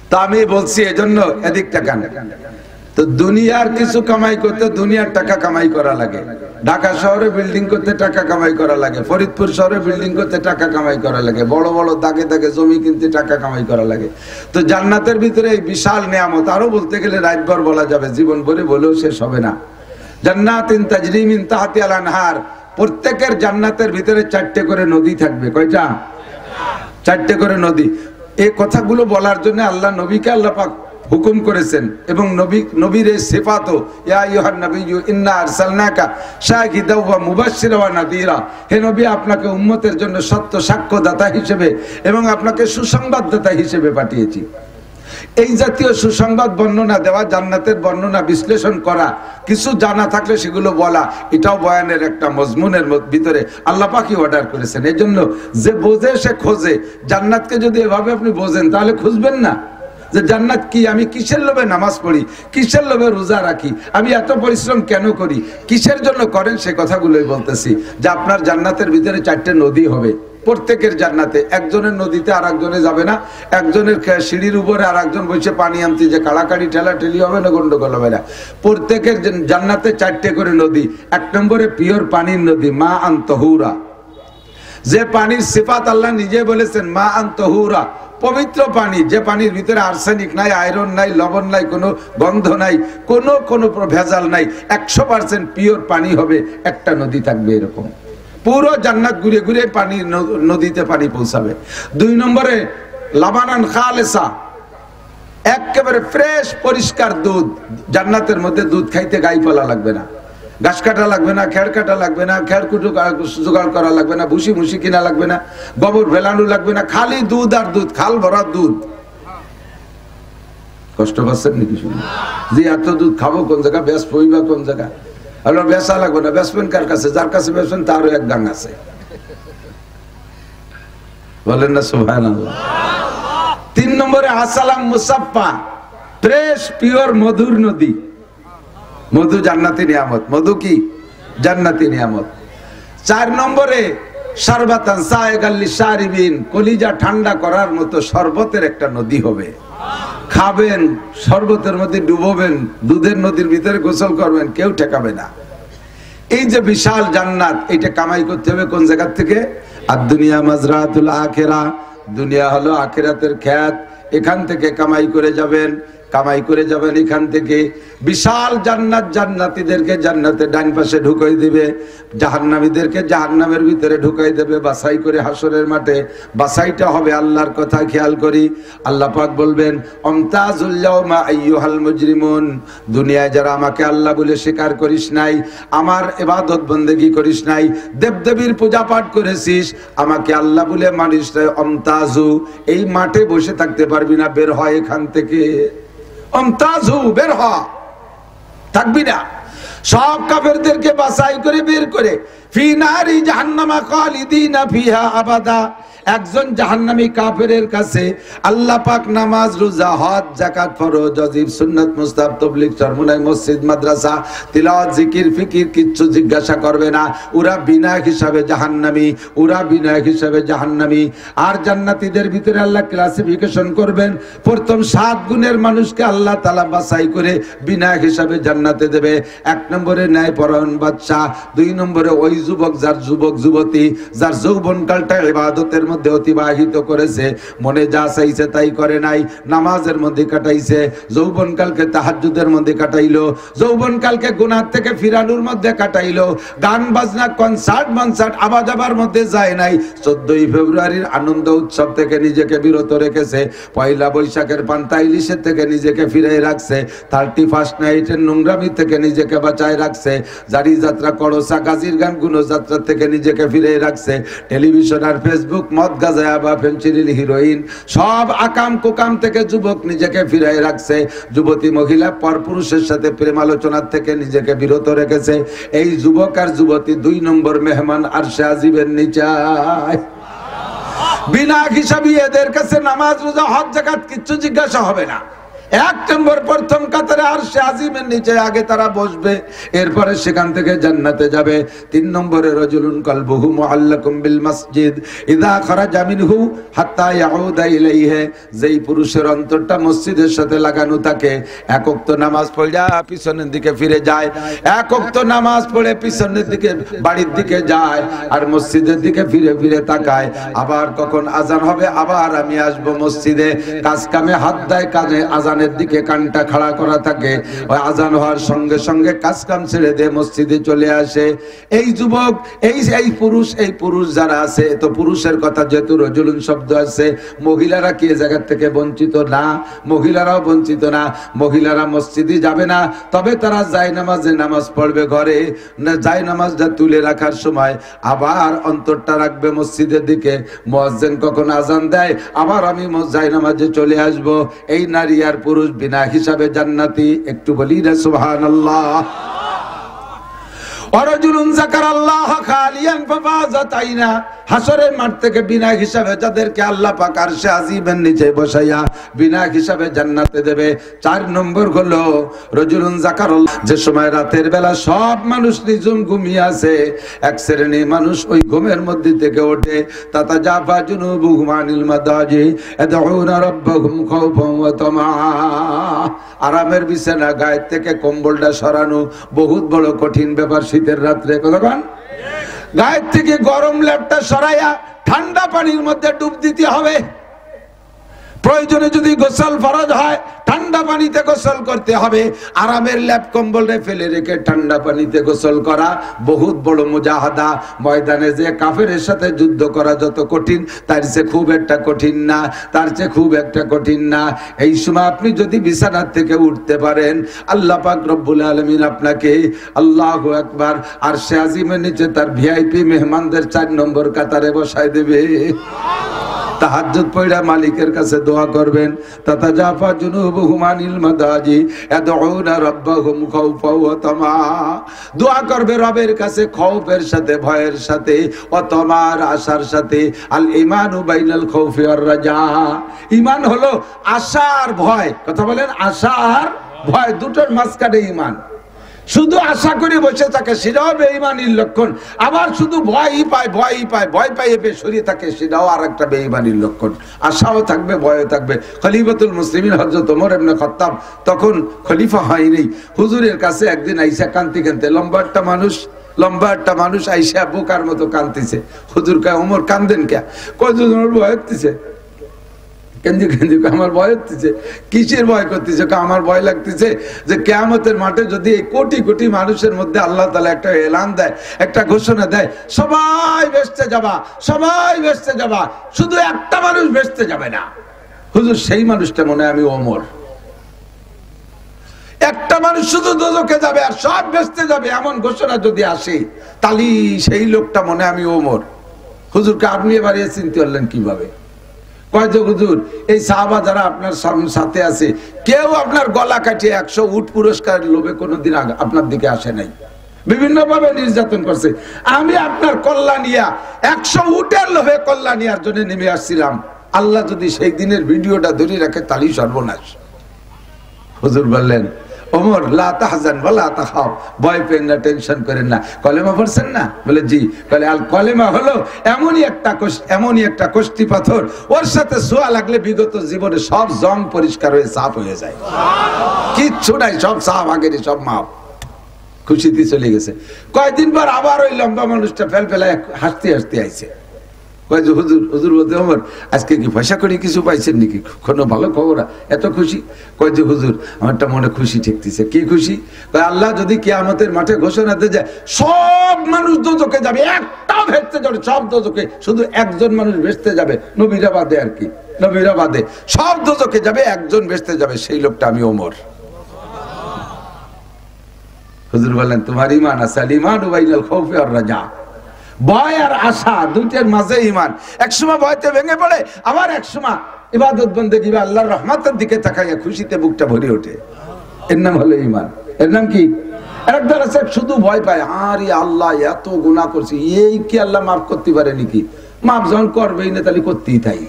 তো আমি বলছি এজন্য এদিক টাকা, তো দুনিয়ার কিছু কামাই করতে দুনিয়ার টাকা কামাই করা লাগে। ঢাকা শহরে বিল্ডিং করতে টাকা কামাই করা লাগে, ফরিদপুর শহরে বিল্ডিং করতে টাকা কামাই করা লাগে, বড় বড় দাগে দাগে জমি কিনতে টাকা কামাই করা লাগে। তো জান্নাতের ভিতরে এই বিশাল নিয়ামত, আরো বলতে গেলে রাতভর বলা যাবে, জীবন ভরে বলেও শেষ হবে না। জান্নাতিন তাজরি মিন তাহতিহাল আনহার, প্রত্যেকের জান্নাতের ভিতরে 4টে করে নদী থাকবে। কয়টা? 4টে করে নদী। এই কথাগুলো বলার জন্য আল্লাহ নবীকে আল্লাহ পাক হুকুম করেছেন, এবং নবীর এই সিফাতও, ইয়া আইয়ুহান নাবিয়্যু ইন্না আরসালনাকা শাহিদাও ওয়া মুবাশশিরা ওয়া নাযীরা, হে নবী আপনাকে উম্মতের জন্য সত্য সাক্ষ্যদাতা হিসেবে এবং আপনাকে সুসংবাদদাতা হিসেবে পাঠিয়েছি। এই জাতীয় সুসংবাদ বর্ণনা দেওয়া, জান্নাতের বর্ণনা বিশ্লেষণ করা, কিছু জানা থাকলে সেগুলো বলা, এটাও বয়ানের একটা মজমুনের ভিতরে আল্লাহ পাকই অর্ডার করেছেন। এই জন্য যে বোঝে সে খোঁজে। জান্নাতকে যদি এভাবে আপনি বোঝেন তাহলে খুঁজবেন না, যে জান্নাত কি, আমি কিসের লোভে নামাজ পড়ি, কিসের লোভে রোজা রাখি, আমি এত পরিশ্রম কেন করি, কিসের জন্য করেন, সে কথাগুলোই বলতেছি। যে আপনার জান্নাতের ভিতরে 4টে নদী হবে প্রত্যেকের জান্নাতে। একজনের নদীতে আর একজনে যাবে না, একজনের সিঁড়ির উপরে আর একজন বসে পানি আনতে, যে কাড়াকাড়ি ঠেলা ঠেলি হবে না, গন্ডগোল হবে না। প্রত্যেকের জান্নাতে 4টে করে নদী। 1 নম্বরে পিওর পানির নদী, মা আন তহুরা, যে পানির সিফাত আল্লাহ নিজে বলেছেন, মা আন তহুরা, পবিত্র পানি, যে পানির ভিতরে আর্সেনিক নাই, আয়রন নাই, লবণ নাই, কোনো গন্ধ নাই, কোনো ভেজাল নাই, 100% পিওর পানি হবে। একটা নদী থাকবে এরকম, পুরো জান্নাত ঘুরে ঘুরে পানি, নদীতে পানি পৌঁছাবে। 2 নম্বরে লাবানান খালেসা, একেবারে ফ্রেশ পরিষ্কার দুধ। জান্নাতের মধ্যে দুধ খাইতে গাই পালা লাগবে না, ঘাস কাটা লাগবে না, খেড় কাটা লাগবে না, খেড় কুটু জোগাড় করা লাগবে না, ভুসি ভুসি কিনা লাগবে না, গোবর ভেলানো লাগবে না, খালি দুধ আর দুধ, খাল ভরা দুধ। কষ্ট পাচ্ছেন নাকি শুনে? যে এত দুধ খাবো কোন জায়গা, বেশ পইবা কোন জায়গা? আপনার বেচা লাগবে না, বেচবেন কার কাছে? যার কাছে বেচবেন তারও এক গাং আছে, বলেন না সুবহানাল্লাহ। 3 নম্বরে আসালাম মুসাফফা, ফ্রেশ পিওর মধুর নদী। মধু জান্নাতি নিয়ামত, মধু কি জান্নাতি নিয়ামত। 4 নম্বরে শারবাতান সায়গাল লিশারিবিন, কলিজা ঠান্ডা করার মতো শরবতের একটা নদী হবে। খাবেন, শরবতের মধ্যে ডুবোবেন, দুধের নদীর ভিতরে গোসল করবেন, কেউ ঠেকাবে না। এই যে বিশাল জান্নাত, এটা কামাই করতে হবে কোন জায়গা থেকে? আর দুনিয়া মাজরাতুল আখিরা, দুনিয়া হলো আখিরাতের ক্ষেত, এখান থেকে কামাই করে যাবেন, কামাই করে যাবেন এখান থেকে। বিশাল জান্নাত, জান্নাতীদেরকে জান্নাতে ডান পাশে ঢুকাই দিবে, জাহান্নামীদেরকে জাহান্নামের ভিতরে ঢুকাই দেবে, বাছাই করে হাসরের মাঠে। বাছাইটা হবে আল্লাহর কথা খেয়াল করি। আল্লাহ পাক বলবেন, আমতাজুল ইয়াউমা আইয়ুহাল মুজরিমুন, দুনিয়ায় যারা আমাকে আল্লাহ বলে স্বীকার করিস নাই, আমার ইবাদত বন্দেগী করিস নাই, দেবদেবীর পূজা পাঠ করেছিস, আমাকে আল্লাহ বলে মানিস নাই, আমতাজু, এই মাঠে বসে থাকতে পারবি না, বের হয় এখান থেকে। আমতাজু, বের হ, থাকবি না। সব কাফেরদেরকে বাছাই করে বের করে, ফি নারি জাহান্নামা খালিদিনা ফিহা আবাদা। একজন জাহান্নামী কাফেরের কাছে আল্লাহ পাক নামাজ, রোজা, হজ, যাকাত, ফরজ, ওয়াজিব, সুন্নাত, মুস্তাহাব, তাবলীগ, চরমুনাই, মসজিদ, মাদ্রাসা, তিলাওয়াত, জিকির, ফিকির কিচ্ছু জিজ্ঞাসা করবে না। ওরা বিনা হিসাবে জাহান্নামী, ওরা বিনা হিসাবে জাহান্নামী। আর জান্নাতীদের ভিতরে আল্লাহ ক্লাসিফিকেশন করবেন। প্রথম 7 গুণের মানুষকে আল্লাহ তাআলা বাছাই করে বিনা হিসাবে জান্নাতে দেবে। 1 নম্বরে ন্যায়পরায়ণ বাদশা, 2 নম্বরে ওই যুবক, যার যুবক যুবতী, যার যৌবনকালটা ইবাদতের মধ্যে অতিবাহিত করেছে, মনে যা চাইছে তাই করে নাই, নামাজের মধ্যে কাটাইছে, যৌবনকালকে তাহাজ্জুদের মধ্যে কাটাইলো, যৌবনকালকে গুনাহ থেকে ফিরানোর মধ্যে কাটাইলো, গান বাজনা, কনসার্ট মনসার্ট আবাজাবার মধ্যে যায় নাই, 14ই ফেব্রুয়ারির আনন্দ উৎসব থেকে নিজেকে বিরত রেখেছে, পয়লা বৈশাখের পান্তা ইলিশের থেকে নিজেকে ফিরে রাখছে, 31st নাইটের নোংরামি থেকে নিজেকে বাঁচায় রাখছে, জারি যাত্রা, করসা, গাজীর গান, গুণযাত্রা থেকে নিজেকে ফিরে রাখছে, টেলিভিশন আর ফেসবুক, মদ, গাঁজা বা ফেনসিডিল, হিরোইন, সব আকাম কুকাম থেকে যুবক নিজেকে ফিরাই রাখছে, যুবতী মহিলা পরপুরুষের সাথে প্রেম আলোচনার থেকে নিজেকে বিরত রেখেছে। এই যুবক আর যুবতী 2 নম্বর মেহমান আরশে আজিমের নিচায়। বিনা হিসাবে এদের কাছে নামাজ, রোজা, হজ, যাকাত কিচ্ছু জিজ্ঞাসা হবে না। 1 নম্বর প্রথম কাতারে আরশে আজিমের নিচে আগে তারা বসবে, এরপরে সেখান থেকে জান্নাতে যাবে। 3 নম্বরে রাজুলুন কলবুহু মুআল্লাকুম বিল মসজিদ ইযা খারাজা মিনহু হাত্তা ইয়াউদা ইলাইহি, যেই পুরুষের অন্তরটা মসজিদের সাথে লাগানো থাকে, 1 ওয়াক্ত নামাজ পড়া পিছনের দিকে ফিরে যায়, 1 ওয়াক্ত নামাজ পড়ে পিছনের দিকে বাড়ির দিকে যায়, আর মসজিদের দিকে ফিরে ফিরে তাকায়, আবার কখন আজান হবে, আবার আমি আসব মসজিদে। কাজ কামে হাত দেয়, কাজে আজান দিকে কানটা খাড়া করা থাকে, ওই আজান হওয়ার সঙ্গে সঙ্গে কাজ কাম ছেড়ে দিয়ে মসজিদে চলে আসে। এই যুবক, এই পুরুষ যারা আছে, তো পুরুষের কথা যেহেতু রজুলুন শব্দ আছে, মহিলারা কি জায়গা থেকে বঞ্চিত না? মহিলারাও বঞ্চিত না। মহিলারা মসজিদে যাবে না, তবে তারা জায়নামাজে নামাজ পড়বে ঘরে, জায়নামাজটা তুলে রাখার সময় আবার অন্তরটা রাখবে মসজিদের দিকে। মুয়াজ্জিন কখন আজান দেয়, আবার আমি জায়নামাজে চলে আসব। এই নারী আর পুরুষ বিনা হিসাবে জান্নাতি। একটু বলি না সুবহানাল্লাহ। ওয়ারাজুলুন যাকারাল্লাহ খালিয়ান ফাফাযাত আইনা, হাসরের মাঠ থেকে বিনা হিসাবে যাদেরকে আল্লাহ পাক আরশে আজিমের নিচে বসাইয়া বিনা হিসাবে জান্নাতে দেবে। 4 নম্বর হলো রাজুলুন যাকারুল্লাহ, যে সময় রাতের বেলা সব মানুষ নিঝুম ঘুমিয়ে আছে, এক শ্রেণীর মানুষ ওই ঘুমের মধ্যে থেকে ওঠে। তাতাজাফা জুনুবুহুম আনিল মাদাজি ইয়াদউনা রাব্বাহুম খাওফান ওয়া তামা। আরামের বিছানা গায়ের থেকে কম্বলটা সরানো বহুত বড় কঠিন ব্যাপার শীতের রাত্রে। কতক্ষণ গায়ের থেকে গরম লেপটা সরাইয়া ঠান্ডা পানির মধ্যে ডুব দিতে হবে। প্রয়োজনে যদি গোসল ফরজ হয় ঠান্ডা পানিতে গোসল করতে হবে। আরামের লেপ কম্বলে ফেলে রেখে ঠান্ডা পানিতে গোসল করা বহুত বড় মুজাহাদা। ময়দানে যে কাফেরের সাথে যুদ্ধ করা যত কঠিন তার চেয়ে খুব একটা কঠিন না, তার চেয়ে খুব একটা কঠিন না। এই সময় আপনি যদি বিছানার থেকে উঠতে পারেন, আল্লাহ পাক রব্বুল আলামিন আপনাকে আল্লাহু আকবার আরশে আজিমের নিচে তার ভিআইপি মেহমানদের 4 নম্বর কাতারে বসায় দেবে। তাহাজ্জুদ পড়া মালিকের কাছে দোয়া করবেন। তাতাজাফা জুনুবুহুম আনিল মাদাজি ইয়াদউনা রাব্বাহুম খাওফান ওয়া তামা। দোয়া করবে রবের কাছে খৌফের সাথে, ভয়ের সাথে, ওয়া তামার আশার সাথে। আল ঈমানু বাইনাল খাউফি ওয়ার রাজা। ঈমান হলো আশা আর ভয়। কথা বলেন, আশা আর ভয় দুটোর মাঝখানে ঈমান। শুধু আশা করে বসে থাকে সেটাও বেঈমানির লক্ষণ, আবার শুধু ভয়ই পায় ভয় পাইয়ে সরিয়ে থাকে সেটাও আর একটা বেঈমানির লক্ষণ। আশাও থাকবে ভয়ও থাকবে। খলিফাতুল মুসলিমিন হযরত ওমর ইবনে খাত্তাব তখন খলিফা হয়নি, হুজুরের কাছে একদিন আইসা কানতে লম্বা একটা মানুষ আইসা বোকার মতো কানতেছে। হুজুর কয়, ওমর কান্দেন কে? কয় ভয় হচ্ছে। আমার ভয় হচ্ছে। কিসের ভয় করতেছে? আমার ভয় লাগতেছে যে কিয়ামতের মাঠে যদি এই কোটি কোটি মানুষের মধ্যে আল্লাহ তাআলা একটা এলান দেয়, একটা ঘোষণা দেয়, সবাই বেহেশতে যাবা, সবাই বেহেশতে যাবা, শুধু একটা মানুষ বেহেশতে যাবে না। হুজুর সেই মানুষটা মনে হয় আমি ওমর। একটা মানুষ শুধু দোজখে যাবে আর সব বেহেশতে যাবে এমন ঘোষণা যদি আসে, তাহলে সেই লোকটা মনে হয় আমি ওমর। হুজুরকে আপনি এবারে চিনতে পারলেন কিভাবে? কয় হুজুর, এই সাহাবা যারা আপনার সাথে আছে কেউ আপনার গলা কাটিয়ে 100 উট পুরস্কার লোভে কোনোদিন আপনার দিকে আসে নাই, বিভিন্ন ভাবে নির্যাতন করছে। আমি আপনার কল্যাণিয়া 100 উটের লোভে কল্যাণিয়ার জন্য নেমে আসছিলাম। আল্লাহ যদি সেই দিনের ভিডিওটা ধরে রাখে তাহলেই সর্বনাশ। হুজুর বললেন, ওমর লা তাহজান ওয়া লা তাখাফ, ভয় পেন না, টেনশন করেন না। কলেমা পড়ছেন না? বলে জি। বলে আল কলেমা হলো এমনই একটা কষ্টি পাথর, ওর সাথে ছোঁয়া লাগলে বিগত জীবনে সব জং পরিষ্কার হয়ে সাফ হয়ে যায়। কিচ্ছু নাই, সব সাফ, আগেরই সব মাপ। খুশিতে চলে গেছে। কয়েকদিন পর আবার ওই লম্বা মানুষটা ফেলায় হাসতে আইছে। হুজুর বলতে, ওমর আজকে কি পয়সা করে কিছু পাইছেন নাকি? কোনো ভালো খবর? এত খুশি? কয় যে হুজুর আমারটা মনে খুশি ঠেকতেছে। কি খুশি? আল্লাহ যদি কিয়ামতের মাঠে ঘোষণা দিয়ে যায় সব মানুষ দোজখে যাবে, একটাও ভেস্তে যাবে, সব দোজখে, শুধু একজন মানুষ ভেস্তে যাবে, নবীরা বাদে আর কি, নবীরা বাদে সব দোজখে যাবে, একজন ভেস্তে যাবে, সেই লোকটা আমি ওমর। হুজুর বললেন, তোমার ঈমান আছে, আল ঈমানু বাইনাল খাউফি ওয়ার রাজা। ভয় আর আশা দুইটার মাঝে ঈমান। একসময় ভয়তে ভেঙে পড়ে, আবার একসময় ইবাদত বন্দেগী বা আল্লাহর রহমতের দিকে তাকাইয়া খুশিতে বুকটা ভরে ওঠে। এর নাম হলো ঈমান। এর নাম কি? একদল আছে শুধু ভয় পায়, আরে আল্লাহ এত গুনাহ করছি, এই কি আল্লাহ মাফ করতে পারে নাকি? মাফ যখন করবেই না তাহলে করতেই থাই,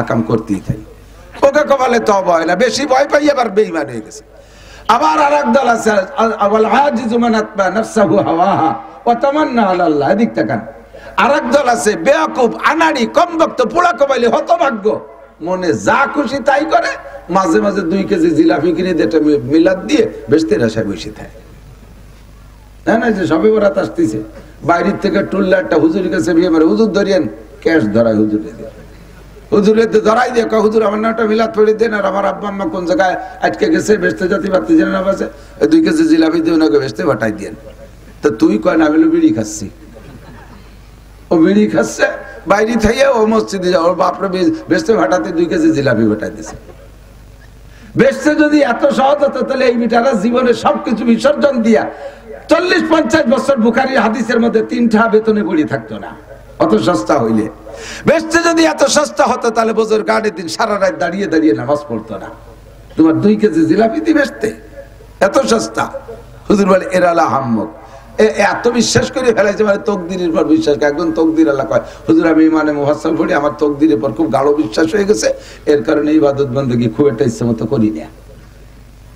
আকাম করতেই থাই। ওকে কপালে তওবা হয় না, বেশি ভয় পাই আবার বেঈমান হয়ে গেছে। আবার আরেক দল আছে, আওয়াল আজিজু মান আতবা নাফসাহু হাওয়াহা ওয়া তামান্না আলাল্লাহ। এদিক তাকান। আরেক দল আছে বেয়াকুব, আনাড়ি, কমবক্ত, পোড়া কপালি, হতভাগ্য, মনে যা খুশি তাই করে, মাঝে মাঝে 2 কেজি জিলাপি কিনে দিয়ে মিলাদ দিয়ে বেস্তের আশায় বসে থাকে। না যে সবে বরাত আসতেছে, বাইরের থেকে টুল্লা একটা হুজুরের কাছে বিয়ে মারে, হুজুর ধরিয়েন, ক্যাশ ধরায় হুজুরে দিয়ে, হুজুরে ধরাই দিয়ে কয় হুজুর আমার নামটা মিলাদ পড়ে দেন, আর আমার আব্বা আম্মা কোন জায়গায় আটকে গেছে, বেস্তে জাতি পারতে জেনে না পাচ্ছে, 2 কেজি জিলাপি দিয়ে ওনাকে বেস্তে পাঠাই দেন। তো তুই কয় না, বলে বিড়ি খাচ্ছি। ও বিড়ি খাচ্ছে বাইরে থেকে, ও মসজিদে যাও, ওর বাপরে বেস্তে ভাটাতে 2 কেজি জিলাপি ভাটাই দিছে। বেস্তে যদি এত সহজ হতো তাহলে এই বিটারা জীবনে সবকিছু বিসর্জন দিয়া 40-50 বছর বুখারী হাদিসের মধ্যে 3টা বেতনে পড়ে থাকতো না, অত সস্তা হইলে। বেস্তে যদি এত সস্তা হতো তাহলে বছর গাড়ির দিন সারা রাত দাঁড়িয়ে দাঁড়িয়ে নামাজ পড়তো না। তোমার 2 কেজি জিলাপি দি বেস্তে এত সস্তা। হুজুর বলে এরালা হাম্মক, এত বিশ্বাস করে ফেলাইছে, মানে তকদিরের পর বিশ্বাস। একজন তকদির আল্লাহ কয়, হুজুর আমি ইমানে মুফাসসাল পড়ি, আমার তকদিরের পর খুব গাঢ় বিশ্বাস হয়ে গেছে, এর কারণে ইবাদত বন্দেগী খুব একটা ইচ্ছে মতো করি না।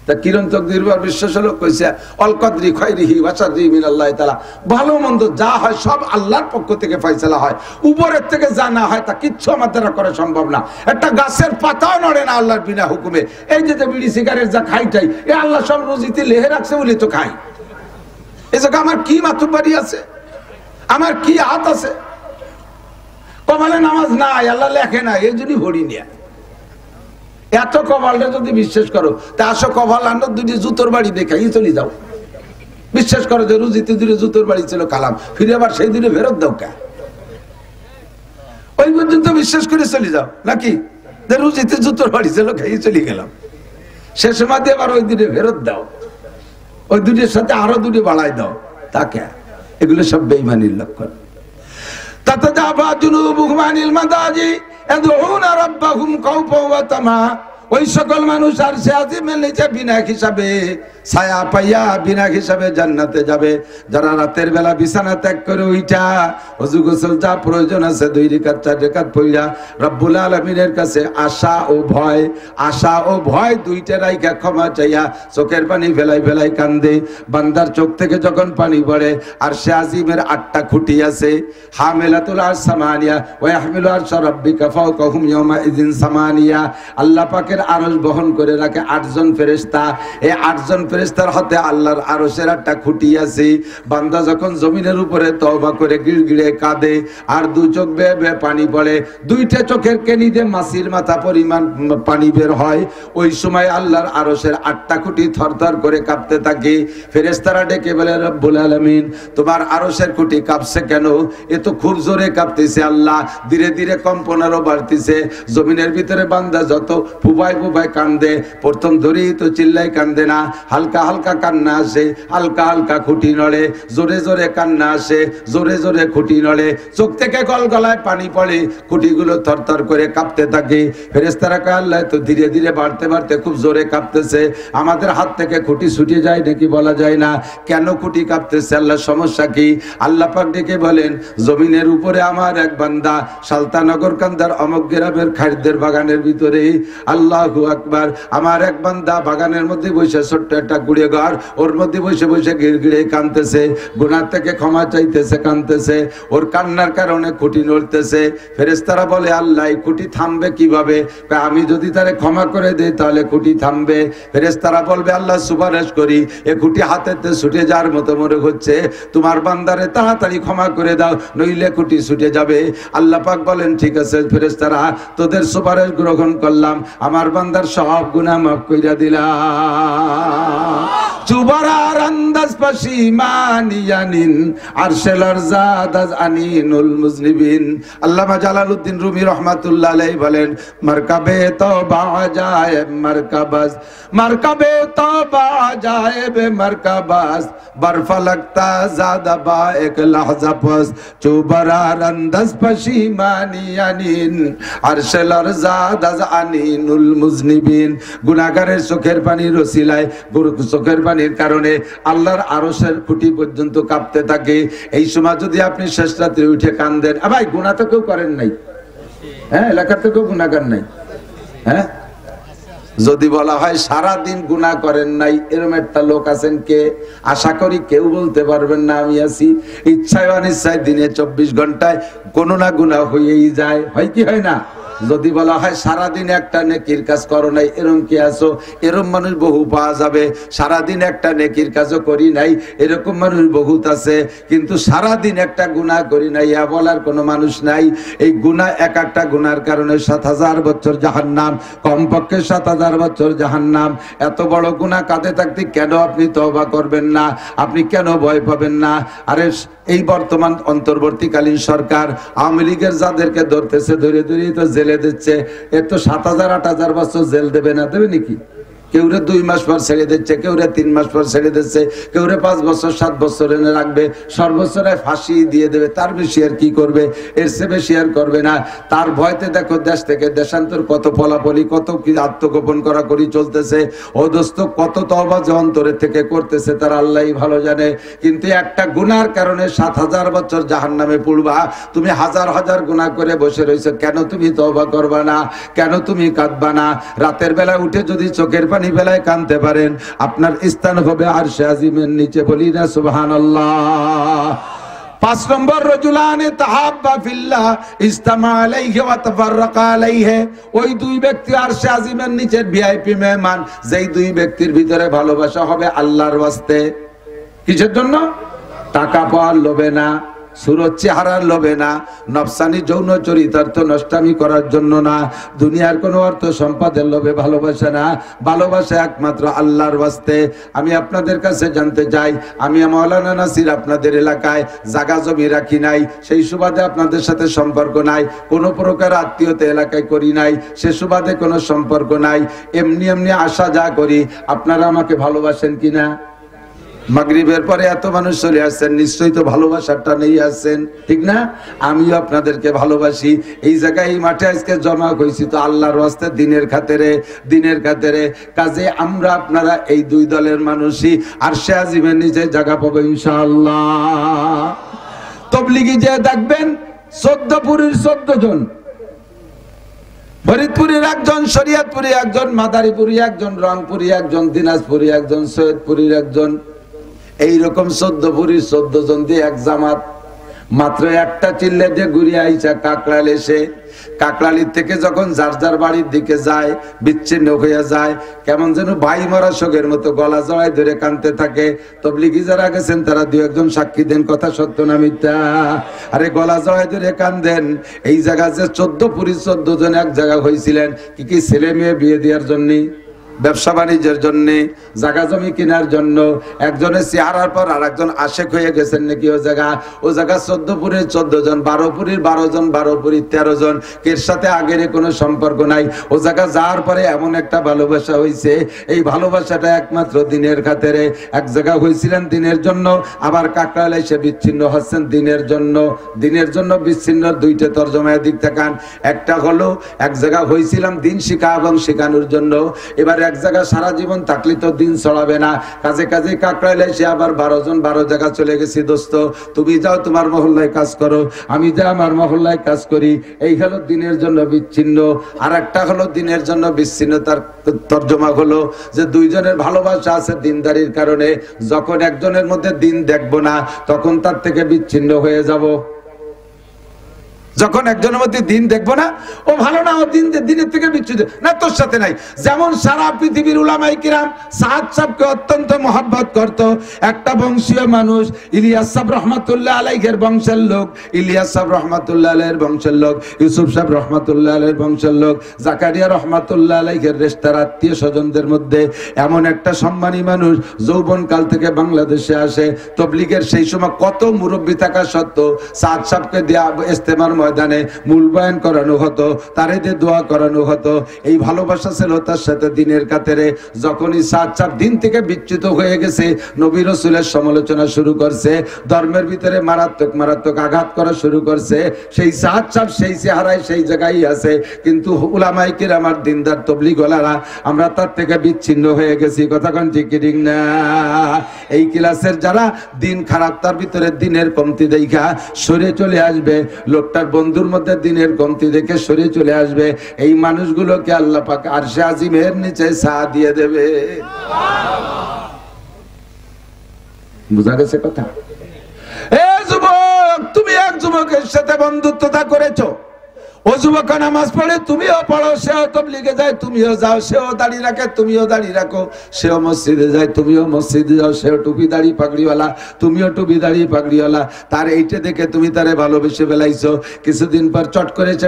তা কিরণ তকদির পর বিশ্বাস হলো? কইছে অল কদরি খায়রিহি ওয়া শাররিহি মিনাল্লাহি তাআলা, ভালো মন্দ যা হয় সব আল্লাহর পক্ষ থেকে ফয়সালা হয়, উপরের থেকে যা না হয় তা কিচ্ছু আমার দ্বারা করা সম্ভব না। একটা গাছের পাতাও নড়ে না আল্লাহর বিনা হুকুমে। এই যে বিড়ি সিগারেট যা খাইটাই, এ আল্লাহ সব রুজিতে লেহে রাখছে বলে তো খাই। এই জায়গা আমার কি মাতুব্বারি আছে, আমার কি হাত আছে? কপালে নামাজ নাই, আল্লাহ লেখে না, এই জন্যই ভরি নিয়ে। এত কপালটা যদি বিশ্বাস করো, তা আসো কপাল আনো, দুটি জুতোর বাড়ি দেখাই চলে যাও। বিশ্বাস করো যে রুজিতে দুটো জুতোর বাড়ি ছিল, কালাম ফিরে আবার সেই দুটো ফেরত দাও কে? ওই পর্যন্ত বিশ্বাস করে চলে যাও নাকি? যে রুজিতে জুতোর বাড়ি ছিল, খেয়ে চলে গেলাম, সে সময় দিয়ে আবার ওই দুটো ফেরত দাও, ওই দুটির সাথে আরো দুটি বাড়াই দাও, তাকে। এগুলো সব বেঈমানির লক্ষণ। তাতাজাফা জুনুবুহুম আনিল মাদাজি ইয়াদউনা রাব্বাহুম খাওফান ওয়া তামা। ওই সকল মানুষ আরশে আজিমের নিচে বিনা হিসাবে ছায়া পাইয়া বিনা হিসাবে জান্নাতে যাবে, যারা রাতের বেলা বিছানা ত্যাগ করে উঠা ওযু গোসল যা প্রয়োজন আছে 2 রাকাত 4 রাকাত পড়া রব্বুল আলামিনের কাছে আশা ও ভয় দুইটা রাইখা ক্ষমা চাইয়া চোখের পানি ফেলাই ফেলাই কান্দে। বান্দার চোখ থেকে যখন পানি পড়ে, আরশে আজিমের 8টা খুঁটি আছে, হামিলাতুল আরশ সামানিয়া ওয়া ইয়াহমিলু আরশা রাব্বিকা ফাওকাহুম ইয়াওমা ইযিন সামানিয়া। আল্লাহ পাকের আরশ বহন করে রাখে 8 জন ফেরেশতা। এই 8 জন ফেরেশতার হাতে আল্লাহর আরশের 8টা খুঁটি আছে। বান্দা যখন জমিনের উপরে তওবা করে গিড়গিড়ে কাঁদে আর 2 চোখ বেয়ে বেয়ে পানি পড়ে, 2টা চোখের কেনিতে মাছির মাথা পরিমাণ পানি বের হয়, ওই সময় আল্লাহর আরশের 8টা খুঁটি থরথর করে কাঁপতে থাকে। ফেরেশতারা ডেকে বলে, রব্বুল আলামিন তোমার আরশের খুঁটি কাঁপছে কেন? এ তো খুব জোরে কাঁপতেছে আল্লাহ, ধীরে ধীরে কম্পন আরো বাড়তেছে। জমিনের ভিতরে বান্দা যত ফুবাই ফুবাই কান্দে, প্রথম ধরেই তো চিল্লাই কান্দে না, হালকা হালকা কান্না আসে, হালকা হালকা খুঁটি নড়ে, জোরে জোরে কান্না আসে, জোরে জোরে খুঁটি নড়ে, চোখ থেকে গলগলায় পানি পড়ে, খুঁটিগুলো থরথর করে কাঁপতে থাকে। ফেরেশতারা কয়, আল্লাহ তো ধীরে ধীরে বাড়তে বাড়তে খুব জোরে কাঁপতেছে, আমাদের হাত থেকে খুঁটি ছুটে যায় নাকি বলা যায় না, কেন খুঁটি কাঁপতেছে আল্লাহ, সমস্যা কি? আল্লাহ পাক ডেকে বলেন, জমিনের উপরে আমার এক বান্দা সালতানগর কান্দার অমক গ্রামের খাদ্যের বাগানের ভিতরে, আল্লাহু আকবার, আমার এক বান্দা বাগানের মধ্যে বসে, ছোট্ট একটা গুড়ে ঘর, ওর মধ্যে বসে বসে গিড়গিড়ে কাঁদতেছে, গুনাহ থেকে ক্ষমা চাইতেছে, কাঁদতেছে, ওর কান্নার কারণে খুঁটি নড়তেছে। ফেরেশতারা বলে, আল্লাহ এই খুঁটি থামবে কিভাবে? আমি যদি তারে ক্ষমা করে দেই তাহলে খুঁটি থামবে। ফেরেশতারা বলবে, আল্লাহ সুপারিশ করি, এ খুঁটি হাতেতে ছুটে যাওয়ার মতো মনে হচ্ছে, তোমার বান্দারে তাড়াতাড়ি ক্ষমা করে দাও, নইলে খুঁটি ছুটে যাবে। আল্লাহ পাক বলেন, ঠিক আছে ফেরেশতারা, তোদের সুপারিশ গ্রহণ করলাম, আমার বান্দার সব গুনাহ মাফ কইরা দিলাম। চুবারার আন্দাজ পাশিমানিয়ানিন আরশেলার জাদাজ আনিনুল মুজলিবিন। আল্লামা জালালউদ্দিন রুমি রাহমাতুল্লাহ আলাইহি বলেন, মারকাবে তওবা আজায়েব মারকাবাস, মারকাবে তওবা আজায়েব মারকাবাস, বরফা লাগতা জাদা বা এক লাহজা পাস, চুবারার আন্দাজ পাশিমানিয়ানিন আরশেলার জাদাজ আনিনুল মুজলিবিন। গুনাহগারের চোখের পানির ওসিলায়, চোখের পানির কারণে আল্লাহর আরশের খুঁটি পর্যন্ত কাঁপতে থাকে। এই সময় যদি আপনি শেষ রাত্রে উঠে কান্দেন, ভাই গুনাহ তো কেউ করেন নাই, হ্যাঁ এলাকার তো কেউ গুনাহগার নাই, হ্যাঁ যদি বলা হয় সারা দিন গুনাহ করেন নাই, এরকম একটা লোক আছেন কে? আশা করি কেউ বলতে পারবেন না আমি আছি। ইচ্ছায় অনিচ্ছায় দিনে 24 ঘন্টায় কোনো না গুনাহ হয়েই যায়, হয় কি হয় না? যদি বলা হয় সারাদিন একটা নেকির কাজ করো নাই, এরকম কি আছো? এরকম মানুষ বহু পাওয়া যাবে। সারাদিন একটা নেকির কাজও করি নাই, এরকম মানুষ বহুত আছে। কিন্তু সারাদিন একটা গুনাহ করি নাই ইয়া বলার কোনো মানুষ নাই। এই গুনাহ, এক একটা গুনার কারণে 7000 বছর জাহান্নাম, কমপক্ষে 7000 বছর জাহান্নাম। এত বড় গুনাহ কাঁধে থাকতে কেন আপনি তওবা করবেন না? আপনি কেন ভয় পাবেন না? আরে এই বর্তমান অন্তর্বর্তীকালীন সরকার আওয়ামী লীগের যাদেরকে ধরতেছে, ধরে ধরে তো জেলে দিচ্ছে, এর তো 7000 8000 বছর জেল দেবে না, দেবে নাকি? কেউরে 2 মাস পর ছেড়ে দিচ্ছে, কেউরে 3 মাস পর ছেড়ে দিচ্ছে, কেউরে 5 বছর 7 বছর এনে রাখবে, সর্বোচ্চ ফাঁসি দিয়ে দেবে। তার বেশি আর কি করবে? এর চেয়ে বেশি আর করবে না। তার ভয়তে দেখো দেশ থেকে দেশান্তর কত ফলাফলি, কত কি আত্মগোপন করা করি চলতেছে। ও দোস্ত, কত তওবা যে অন্তরের থেকে করতেছে তার আল্লাহই ভালো জানে। কিন্তু একটা গুনার কারণে 7000 বছর জাহান্নামে পড়বা। তুমি হাজার হাজার গুনাহ করে বসে রইছো, কেন তুমি তওবা করবা না? কেন তুমি কাঁদবা না? রাতের বেলা উঠে যদি চোখের পানি বেলায় কাঁদতে পারেন, আপনার স্থান হবে আরশে আজিমের নিচে। বলি না সুবহানাল্লাহ। 5 নম্বর, রাজুলানে তাহাব্বা ফিল্লাহ ইজতামা আলাইহি ওয়া তাফাররাকা আলাইহি। ওই 2 ব্যক্তি আরশে আজিমের নিচের ভিআইপি মেহমান, যেই 2 ব্যক্তির ভিতরে ভালোবাসা হবে আল্লাহর ওয়াস্তে। কিসের জন্য? টাকা পাওয়ার লোভে না, সুরত চেহারার লোভে না, নফসানি যৌন চরিতার্থ নষ্টামি করার জন্য না, দুনিয়ার কোনো অর্থ সম্পদের লোভে ভালোবাসা না, ভালোবাসা একমাত্র আল্লাহর ওয়াস্তে। আমি আপনাদের কাছে জানতে চাই, আমি মাওলানা নাসির আপনাদের এলাকায় জায়গা জমি রাখি নাই, সেই সুবাদে আপনাদের সাথে সম্পর্ক নাই, কোনো প্রকার আত্মীয়তা এলাকায় করি নাই, সে সুবাদে কোনো সম্পর্ক নাই। এমনি এমনি আশা যা করি, আপনারা আমাকে ভালোবাসেন কিনা? মাগরিবের পরে এত মানুষ চলে আসছেন, নিশ্চয়ই তো ভালোবাসাটা নেই আসছেন, ঠিক না? আমিও আপনাদেরকে ভালোবাসি। এই জায়গায় এই মাঠে আজকে জমা হয়েছি তো আল্লাহর ওয়াস্তে, দিনের খাতিরে, দিনের খাতিরে। কাজে আমরা আপনারা এই 2 দলের মানুষই আরশে আজিমের নিচে জায়গা পাবো ইনশাআল্লাহ। তবলিগি যে দেখবেন 14 পুরীর 14 জন, ফরিদপুরের একজন, শরিয়তপুরে একজন, মাদারীপুরে একজন, রংপুরে একজন, দিনাজপুরে একজন, সৈয়দপুরের একজন, এইরকম 14 পুরীর 14 জন দিয়ে এক জামাত। মাত্র একটা চিল্লে দিয়ে ঘুরিয়ে আইসা কাকরাইল এসে, কাকরাইল থেকে যখন যার যার বাড়ির দিকে যায়, বিচ্ছিন্ন হয়ে যায়, কেমন যেন ভাই মরা শোকের মতো গলা জড়াই ধরে কাঁদতে থাকে। তবলিগি যারা গেছেন তারা 2-1 সাক্ষী দেন, কথা সত্য না মিথ্যা? আরে গলা জড়াই ধরে কাঁদেন। এই জায়গা যে 14 পুরীর 14 জন এক জায়গা হয়েছিলেন, কি ছেলে মেয়ে বিয়ে দেওয়ার জন্য, ব্যবসা বাণিজ্যের জন্য, জায়গা জমি কেনার জন্য। একজনের চেহারার পর আর একজন আশেক হয়ে গেছেন নাকি ও জায়গা। 14 পুরীর 14 জন, 12 পুরীর 12 জন, 12 পুরীর 13 জন, এর সাথে আগের কোনো সম্পর্ক নাই। ও জায়গা যাওয়ার পরে এমন একটা ভালোবাসা হয়েছে, এই ভালোবাসাটা একমাত্র দিনের খাতিরে। এক জায়গা হয়েছিলেন দিনের জন্য, আবার কাকরাইলে এসে বিচ্ছিন্ন হচ্ছেন দিনের জন্য। দিনের জন্য বিচ্ছিন্ন 2টা তরজমায় দিক তাকান। একটা হলো এক জায়গা হয়েছিলাম দিন শিখা এবং শেখানোর জন্য, এবার এক জায়গা সারা জীবন থাকলে তো দিন ছড়াবে না। কাজে কাজে কাকরাইলে এসে আবার 12 জন 12 জায়গা চলে গেছি। দোস্ত, তুমি যাও তোমার মহল্লায় কাজ করো, আমি যা আমার মহল্লায় কাজ করি। এই হলো দিনের জন্য বিচ্ছিন্ন। আর একটা হলো দিনের জন্য বিচ্ছিন্ন, তার তর্জমা হলো যে 2 জনের ভালোবাসা আছে দিনদারির কারণে। যখন একজনের মধ্যে দিন দেখবো না, তখন তার থেকে বিচ্ছিন্ন হয়ে যাব। যখন একজনের মধ্যে দিন দেখবো না, ও ভালো না, ও দিনের থেকে বিচ্যুত না, তোর সাথে নাই। যেমন সারা পৃথিবীর উলামায়ে কিরাম সাদ সাহেবকে অত্যন্ত মহব্বত করত। একটা বংশীয় মানুষ, ইলিয়াস সাহেব রহমাতুল্লাহ আলাইহির বংশের লোক, ইলিয়াস সাহেব রহমাতুল্লাহ আলাইহির বংশের লোক, ইউসুফ সাহেব রহমাতুল্লাহ আলাইহির বংশের লোক, জাকারিয়া রহমাতুল্লাহ আলাইহির রেশতার আত্মীয় স্বজনদের মধ্যে এমন একটা সম্মানী মানুষ যৌবন কাল থেকে বাংলাদেশে আসে। তবলিগের সেই সময় কত মুরব্বী থাকা সত্ত্বেও সাদ সাহেবকে দেয়া ইস্তেমার ময়দানে মূল বয়ান করানো হতো, তারে দিয়ে দোয়া করানো হতো। এই ভালোবাসা ছিল তার সাথে দিনের খাতিরে। যখনই সাদ সাহেব দিন থেকে বিচ্যুত হয়ে গেছে, নবী রাসূলের সমালোচনা শুরু করছে, ধর্মের ভিতরে মারাত্মক মারাত্মক আঘাত করা শুরু করছে, সেই সাদ সাহেব সেই চেহারায় সেই জায়গায় আছে। কিন্তু উলামায়ে কিরাম আর দিনদার তবলিগ ওয়ালারা আমরা তার থেকে বিচ্ছিন্ন হয়ে গেছি। কথা কোন ঠিক ঠিক না? এই ক্লাসের যারা দিন খারাপ, তার ভিতরে দিনের কমতি দেখা সরে চলে আসবে, লোকটার বন্ধুর মধ্যে দিনের কমতি দেখে সরে চলে আসবে, এই মানুষগুলোকে আল্লাহ পাক আরশে আজিমের নিচে ছায়া দিয়ে দেবে। বুঝা গেছে কথা? এ যুবক, তুমি এক যুবকের সাথে বন্ধুত্বতা করেছো, ও যুবক নামাজ পড়ে, তুমিও পড়ো, সেও তবলিগে যায়, তুমিও যাও, সেও দাড়ি রাখে, তুমিও দাড়ি রাখো, সেও মসজিদে যায়, তুমিও মসজিদে যাও, সেও টুপি দাড়ি পাগড়িওয়ালা, তুমিও টুপি দাড়ি পাগড়িওয়ালা। তার এইটা দেখে তুমি তারে ভালোবেসে ফেলাইছো। কিছুদিন পর চট করেছে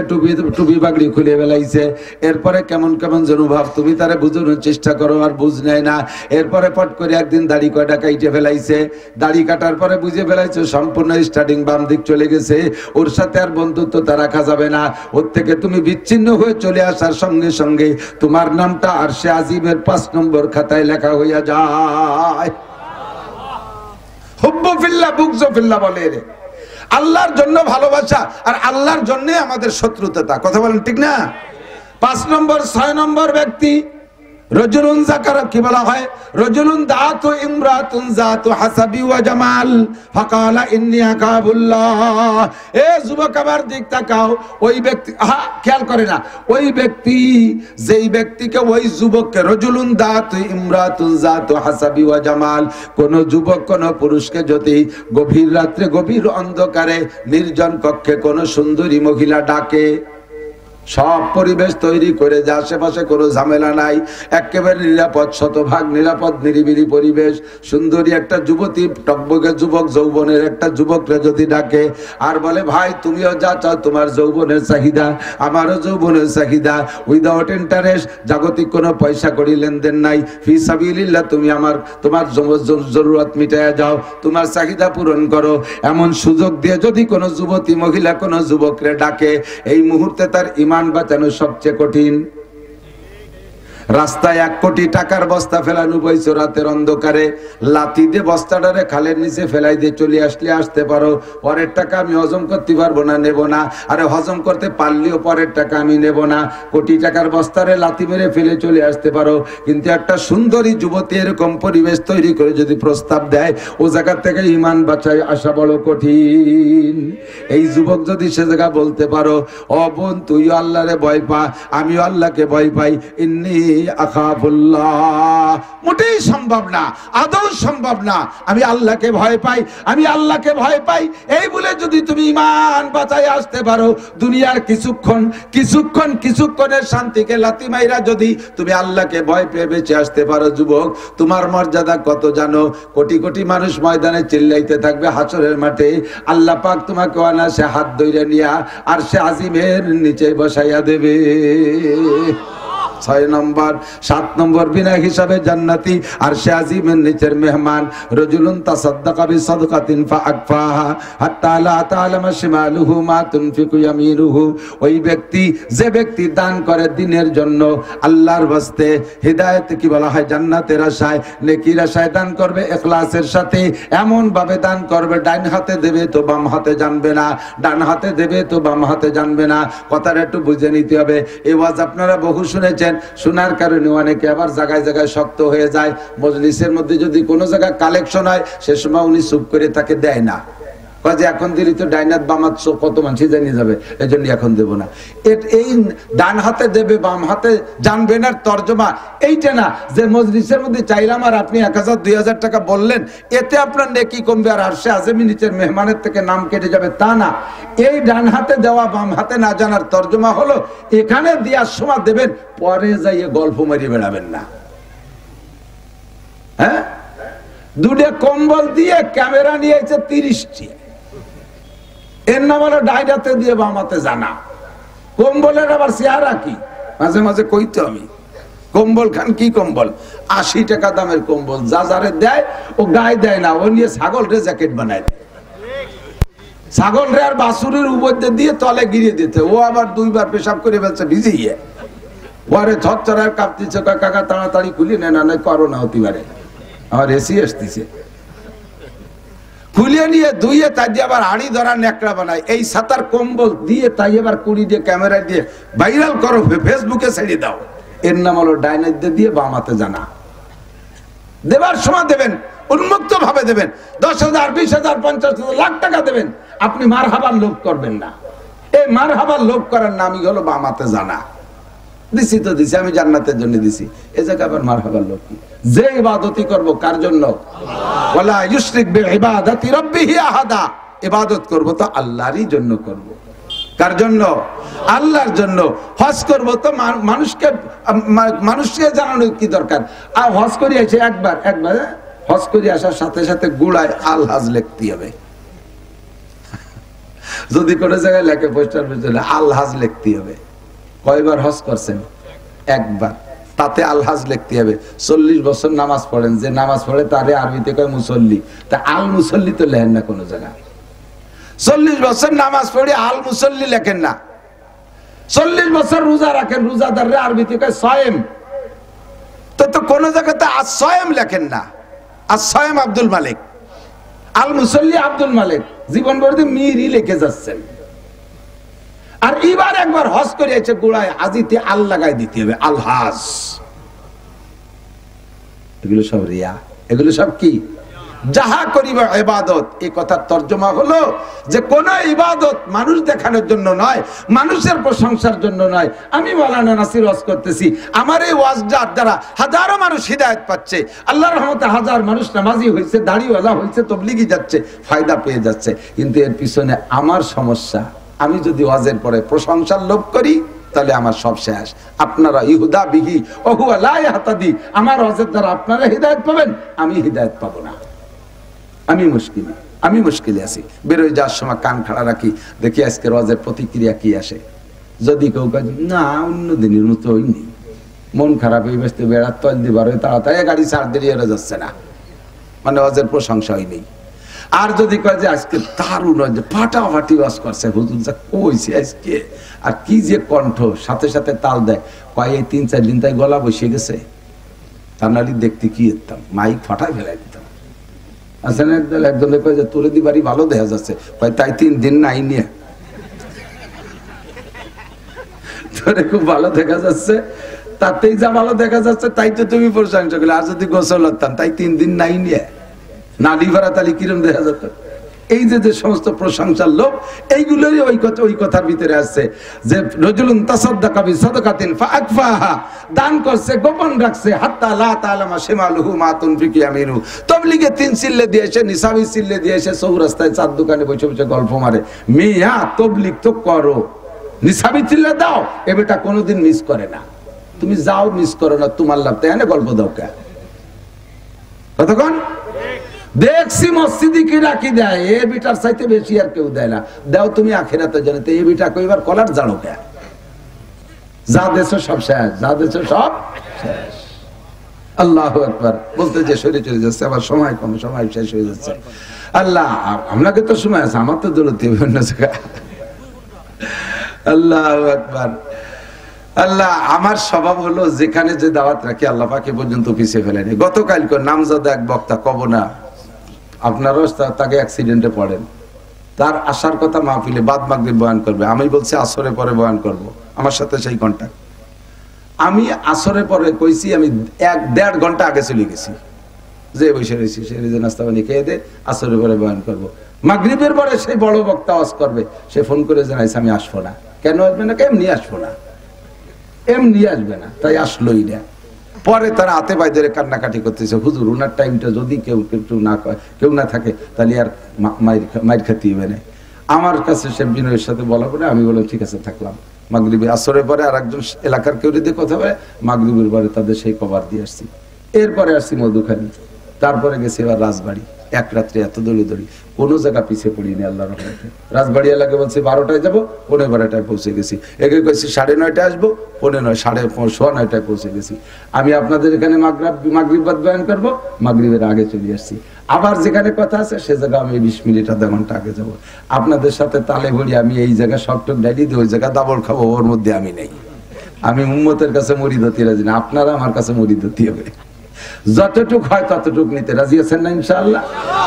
টুপি পাগড়ি খুলে ফেলাইছে। এরপরে কেমন কেমন যেন ভাব, তুমি তারে বুঝানোর চেষ্টা করো, আর বুঝ নেয় না। এরপরে পট করে একদিন দাড়ি কয়টা কাইটে ফেলাইছে। দাড়ি কাটার পরে বুঝে ফেলাইছো সম্পূর্ণ স্টার্টিং বাম দিক চলে গেছে, ওর সাথে আর বন্ধুত্বতা রাখা যাবে না। ওর থেকে তুমি বিচ্ছিন্ন হয়ে চলে আসার সঙ্গে সঙ্গে তোমার নামটা আরশে আজিমের 5 নম্বর খাতায় লেখা হইয়া যায়। হুব্বু ফিল্লাহ বুগযু ফিল্লাহ বলে রে, আল্লাহর জন্য ভালোবাসা আর আল্লাহর জন্য আমাদের শত্রুতা। কথা বলেন ঠিক না? 5 নম্বর 6 নম্বর ব্যক্তি রজুলুন যাকারা, কি বলা হয়? রজুলুন দাতু ইমরাতুন যাতু হাসাবি ওয়া জামাল ফাকালা ইন্নী আকাবুল্লাহ। এ যুবক আমার দিক তাকাও, ওই ব্যক্তি খেয়াল করে না, ওই ব্যক্তি যেই ব্যক্তিকে, ওই যুবককে, রজুলুন দাতু ইমরাতুন যাতু হাসাবি ওয়া জামাল, কোন যুবক কোন পুরুষকে যদি গভীর রাত্রে গভীর অন্ধকারে নির্জন কক্ষে কোন সুন্দরী মহিলা ডাকে, সব পরিবেশ তৈরি করে যে আশেপাশে কোনো ঝামেলা নাই, একেবারে নিরাপদ, শতভাগ নিরাপদ, নিরিবিলি পরিবেশ, সুন্দরী একটা যুবতী, টকবকে যুবক, যৌবনের একটা যুবকরা যদি ডাকে আর বলে ভাই তুমিও যা চাও, তোমার যৌবনের চাহিদা আমারও যৌবনের চাহিদা, উইদাউট ইন্টারেস্ট, জাগতিক কোনো পয়সা করি লেনদেন নাই, ফি সাবিলিল্লাহ, তুমি তোমার জরুরত মিটাইয়া যাও, তোমার চাহিদা পূরণ করো, এমন সুযোগ দিয়ে যদি কোনো যুবতী মহিলা কোনো যুবকরে ডাকে, এই মুহূর্তে তার ইমান বাঁচানো সবচেয়ে কঠিন। রাস্তায় 1 কোটি টাকার বস্তা ফেলানো বইছো রাতের অন্ধকারে, লাথি দিয়ে বস্তাটারে খালের নিচে ফেলাই দিয়ে চলে আসলে আসতে পারো, পরের টাকা আমি হজম করতে পারবো না, নেব না। আরে হজম করতে পারলেও পরের টাকা আমি নেব না। কোটি টাকার বস্তারে লাথি মেরে ফেলে চলে আসতে পারো, কিন্তু একটা সুন্দরী যুবতী এরকম পরিবেশ তৈরি করে যদি প্রস্তাব দেয়, ও জায়গা থেকে ইমান বাঁচায় আসা বড় কঠিন। এই যুবক যদি সে জায়গা বলতে পারো, ও বোন তুইও আল্লাহরে ভয় পা, আমিও আল্লাহকে ভয় পাই, ইন্নী আখাফুল্লাহ, মোটেই সম্ভব না, আদৌ সম্ভব না, আমি আল্লাহকে ভয় পাই, আমি আল্লাহকে ভয় পাই, এই বলে যদি তুমি ঈমান বাঁচায় আসতে পারো, দুনিয়ার কিছুক্ষণের শান্তিকে লাথি মাইরা যদি তুমি আল্লাহকে ভয় পেয়ে বেঁচে আসতে পারো, যুবক তোমার মর্যাদা কত জানো? কোটি কোটি মানুষ ময়দানে চিল্লাইতে থাকবে হাসরের মাঠে, আল্লাহ পাক তোমাকে অনায়াসে হাত ধরে নিয়া আর সে আজিমের নিচে বসাইয়া দেবে। 6 নম্বর 7 নম্বর বিনা হিসাবে জান্নাতি আর সে আজিমের নিচের মেহমান। রজুলুন তাসাদদাকা বিসাদকাতিন ফাআকফাহা হাত্তা লা তা'লামা শিমালুহু মা তুনফিকু ইয়ামিনুহু, ওই ব্যক্তি যে ব্যক্তি দান করে দিনের জন্য, আল্লাহর ওয়াস্তে, হিদায়াত কি বলা হয়, জান্নাতের আশায়, নেকির আশায় দান করবে, ইখলাসের সাথে, এমন ভাবে দান করবে ডান হাতে দেবে তো বাম হাতে জানবে না, ডান হাতে দেবে তো বাম হাতে জানবে না। কথাটা একটু বুঝে নিতে হবে। এই ওয়াজ আপনারা বহু শুনেছেন, শোনার কারণে অনেকে আবার জায়গায় জায়গায় শক্ত হয়ে যায়। মজলিসের মধ্যে যদি কোনো জায়গায় কালেকশন হয়, সে সময় উনি চুপ করে তাকে দেয় না, যে এখন দিলি তো ডাইনাত বামাত কত মানুষ জানিয়ে যাবে, এই জন্য এখন দেবো না। এই ডান হাতে দেবে বাম হাতে জানবে না তর্জমা এইটা না, যে মজলিসের মধ্যে চাইলাম আর আপনি 1000 2000 টাকা বললেন, এতে আপনার নেকি কমবে আর আরশে আযমি নিচের মেহমানের থেকে নাম কেটে যাবে, তা না। এই ডান হাতে দেওয়া বাম হাতে না জানার তর্জমা হলো, এখানে দেওয়ার সময় দেবেন, পরে যাইয়ে গল্প মারিয়ে বেড়াবেন না। হ্যাঁ, 2টা কম্বল দিয়ে ক্যামেরা নিয়েছে 30টি, এর নাম হলো ডাইরাতে দিয়ে বামাতে জানা। কম্বলের আবার চেহারা কি, মাঝে মাঝে কইতে আমি, কম্বল খান কি কম্বল, 80 টাকা দামের কম্বল, যা যারে দেয় ও গায়ে দেয় না, ও নিয়ে ছাগলরে জ্যাকেট বানায় দেয়, ছাগলরে আর বাছুরের উপর দিয়ে তলে গিরিয়ে দিতে, ও আবার 2 বার পেশাব করে ফেলছে ভিজিয়ে, পরে থরথরার কাঁপতেছে, কাকা তাড়াতাড়ি খুলি নেন, না করোনা হতে পারে, আমার এসি আসতেছে, খুলিয়ে নিয়ে ধুইয়ে তাই দিয়ে আবার হাড়ি ধরা নেকড়া বানায়, এই সাতার কম্বল দিয়ে তাই এবার কুড়ি দিয়ে ক্যামেরা দিয়ে ভাইরাল করো, ফেসবুকে ছেড়ে দাও। এর নাম হলো ডাইনাইট দিয়ে বামাতে জানা। দেবার সময় দেবেন, উন্মুক্ত ভাবে দেবেন, 10,000 20,000 50,000 লাখ টাকা দেবেন, আপনি মারহাবার লোভ করবেন না। এই মারহাবার লোভ করার নামই হলো বামাতে জানা। দিছি তো দিছি, আমি জান্নাতের জন্য দিছি, এ জায়গায় আবার মারহাবার লোভ কি? যে ইবাদতই করব কার জন্য? ওয়ালা ইউশরিক বিইবাদাতি রাব্বিহি আহাদা, ইবাদত করব তো আল্লাহরই জন্য করব। কার জন্য? আল্লাহর জন্য। হজ করব তো মানুষকে জানানোর কি দরকার? আর হজ করে এসে একবার হজ করে আসার সাথে সাথে গুড়ায় আল হাজ লিখতে হবে। যদি কোনো জায়গায় লেখে পোস্টার পেছনে আল হাজ লিখতে হবে। কয়বার হজ করছেন? একবার, তাতে আল হাজ লিখতে হবে। 40 বছর নামাজ পড়েন, যে নামাজ পড়ে তারে আরবিতে কয় মুসল্লি, তা আল মুসল্লি তো লেখেন না কোনো জায়গায়। 40 বছর নামাজ পড়ে আল মুসল্লি লেখেন না, 40 বছর রোজা রাখেন, রোজাদাররা আরবিতে কয় সায়েম। তো কোন জায়গাতে আসসায়েম লেখেন না, আসসায়েম আব্দুল মালিক, আল মুসল্লি আব্দুল মালিক, জীবন ভর মিরই লিখে যাচ্ছেন। আর এবার একবার হজ করে আছে গোড়ায় আজিতে আল লাগাই দিতে হবে, আল হাজ। এগুলো সব রিয়া, এগুলো সব কি? যাহা করিবা ইবাদত। এই কথার তর্জমা হলো যে কোন ইবাদত মানুষ দেখানোর জন্য নয়, মানুষের প্রশংসার জন্য নয়। আমি মাওলানা নাসির ওয়াজ করতেছি, আমার এই ওয়াজটার দ্বারা হাজারো মানুষ হিদায়াত পাচ্ছে, আল্লাহর রহমতে হাজার মানুষ নামাজি হয়েছে, দাড়িওয়ালা হয়েছে, তবলিগি যাচ্ছে, ফায়দা পেয়ে যাচ্ছে। কিন্তু এর পিছনে আমার সমস্যা, আমি যদি ওয়াজের পরে প্রশংসার লোভ করি তাহলে আমার সব শেষ। আপনারা ইহুদা বিহি ওহুয়া লা ইয়াহতাদি, আমার ওয়াজের দ্বারা আপনারা হিদায়াত পাবেন, আমি হিদায়াত পাবো না। আমি মুশকিলে আছি। বেরোয় যাওয়ার সময় কান খাড়া রাখি, দেখি আজকের ওয়াজের প্রতিক্রিয়া কি আসে। যদি কেউ কাজ না অন্য দিনের মতো হইনি, মন খারাপ হয়ে ব্যস্ত বেড়ার তল দিবার তাড়াতাড়ি গাড়ি ছাড় দেরিয়ে যাচ্ছে না, মানে ওয়াজের প্রশংসা হয়নি। আর যদি কয় যে আজকে দারুণ ফাটাফাটি ওয়াজ করছে হুজুর, যা কইছে আজকে, আর কি যে কণ্ঠ, সাথে সাথে তাল দেয়, কয় এই 3-4 দিন তাই গলা বসে গেছে, তার নালি দেখতে কি যেতাম, মাইক ফাটাই ফেলাই দিতাম। আসেন একজনে কয় যে তোরে দিবারই ভালো দেখা যাচ্ছে, তাই 3 দিন নাই নিয়ে তোরে খুব ভালো দেখা যাচ্ছে, তাতেই যা ভালো দেখা যাচ্ছে তাই তো তুমি প্রশংসা করলে। আর যদি গোসল হতাম তাই 3 দিন নাই নিয়ে নালি ভরা তালি কিরম দেখা যেত। এই যে সমস্ত প্রশংসার লোক, এইগুলোই ওই কথার ভিতরে আসছে যে রজুলুন তাসাদ্দাকা বিসাদাকাতিন ফাআকফাহা, দান করছে গোপন রাখছে, হাত্তা লা তাআলামা শিমালুহু মা তুনফিকু ইয়ামিনু। তবলিগে 3 চিল্লে দিয়েছে, নিসাবি চিল্লে দিয়েছে, চৌরাস্তায় চার দোকানে বসে বসে গল্প মারে। মিয়া তবলিগ তো করো, নিসাবি চিল্লে দাও, এ বেটা কোনোদিন মিস করে না। তুমি যাও মিস করো না, তোমার লাভ, তাই না? গল্প দাও কে কতক্ষণ দেখছি মসজিদে কি রাখি দেয়, এ বিটার চাইতে বেশি আর কেউ দেয় না। দাও তুমি আখিরাতে জানাতে, এই বিটা কইবার কলার জানো কে? যা দেশে সব শেষ, যা দেশে সব শেষ। আল্লাহু আকবার বলতে যে সরে চলে যাচ্ছে, আবার সময় কম, সময় শেষ হয়ে যাচ্ছে। আল্লাহ আপনাকে তো সময় আছে, আমার তো দৌলতে অন্য জায়গায়। আল্লাহু আকবার। আল্লাহ আমার স্বভাব হলো যেখানে যে দাওয়াত রাখি আল্লাহ পাক এ পর্যন্ত পিছিয়ে ফেলেনি। গতকালকে নামজাদা এক বক্তা, কব না, আপনারও তাকে অ্যাক্সিডেন্টে পড়েন, তার আসার কথা মাহফিলে বাদ মাগরিব বয়ান করবে, আমি বলছি আসরে পরে বয়ান করব, আমার সাথে সেই কন্টাক্ট। আমি আসরে পরে কইছি, আমি 1-1.5 ঘন্টা আগে চলে গেছি, যে বসে রয়েছি সে নাস্তা পানি খেয়ে দে, আসরে পরে বয়ান করবো। মাগরিবের পরে সেই বড় বক্তা ওয়াজ করবে, সে ফোন করে জানাইছে আমি আসবো না। কেন আসবে না? এমনি আসবো না, এমনি আসবে না, তাই আসলোই না। পরে তারা হাতে পায়ে ধরে কান্নাকাটি করতেছে, হুজুর ওনার টাইমটা যদি কেউ না থাকে তাহলে আর মাইর খেতে হবে না। আমার কাছে সে বিনয়ের সাথে বলা পরে আমি বললাম ঠিক আছে থাকলাম। মাগরিবে আসরের পরে আর একজন এলাকার কেউ যদি কথা বলে, মাগরিবের পরে তাদের সেই কভার দিয়ে আসছি। এরপরে আসছি মধুখালী, তারপরে গেছি এবার রাজবাড়ি। এক রাত্রে এত দৌড়ি, কোনো জায়গা পিছিয়ে পড়িনি আল্লাহর রহমতে। রাজবাড়ি এলাকায় বলছি 12টায় যাবো, 12:15টায় পৌঁছে গেছি। একে কইছি 9:30টায় আসবো, 9:30, 9:30 পৌঁছে গেছি। আমি আপনাদের এখানে মাগরিব বাদ বয়ান করবো, মাগরিবের আগে চলে আসছি। আবার যেখানে কথা আছে সে জায়গা আমি 20 মিনিট আধা ঘন্টা আগে যাবো। আপনাদের সাথে তালে ভরি আমি এই জায়গায় সবটুক ডাইলি দিই, ওই জায়গায় দাবল খাবো, ওর মধ্যে আমি নেই। আমি উম্মতের কাছে মরিদতি রাজি না, আপনারা আমার কাছে মরিদতি হবে। যতটুক হয় ততটুক নিতে রাজি আছেন না ইনশাআল্লাহ?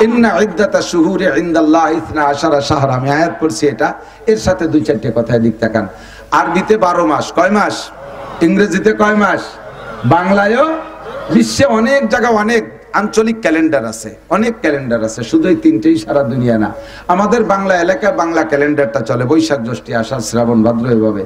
ইন্না ইদ্দাতা শুহুরি ইনদাল্লাহি 12 শাহর, আমি আয়াত পড়ছি এটা, এর সাথে 2-4টে কথা দিক তাকান। আরবিতে 12 মাস, কয় মাস? ইংরেজিতে কয় মাস? বাংলায়ও বিশ্বে অনেক জায়গা অনেক আঞ্চলিক ক্যালেন্ডার আছে, অনেক ক্যালেন্ডার আছে, শুধু এই 3টেই সারা দুনিয়া না। আমাদের বাংলা এলাকায় বাংলা ক্যালেন্ডারটা চলে, বৈশাখ জ্যৈষ্ঠ আষাঢ় শ্রাবণ ভাদ্র এভাবে।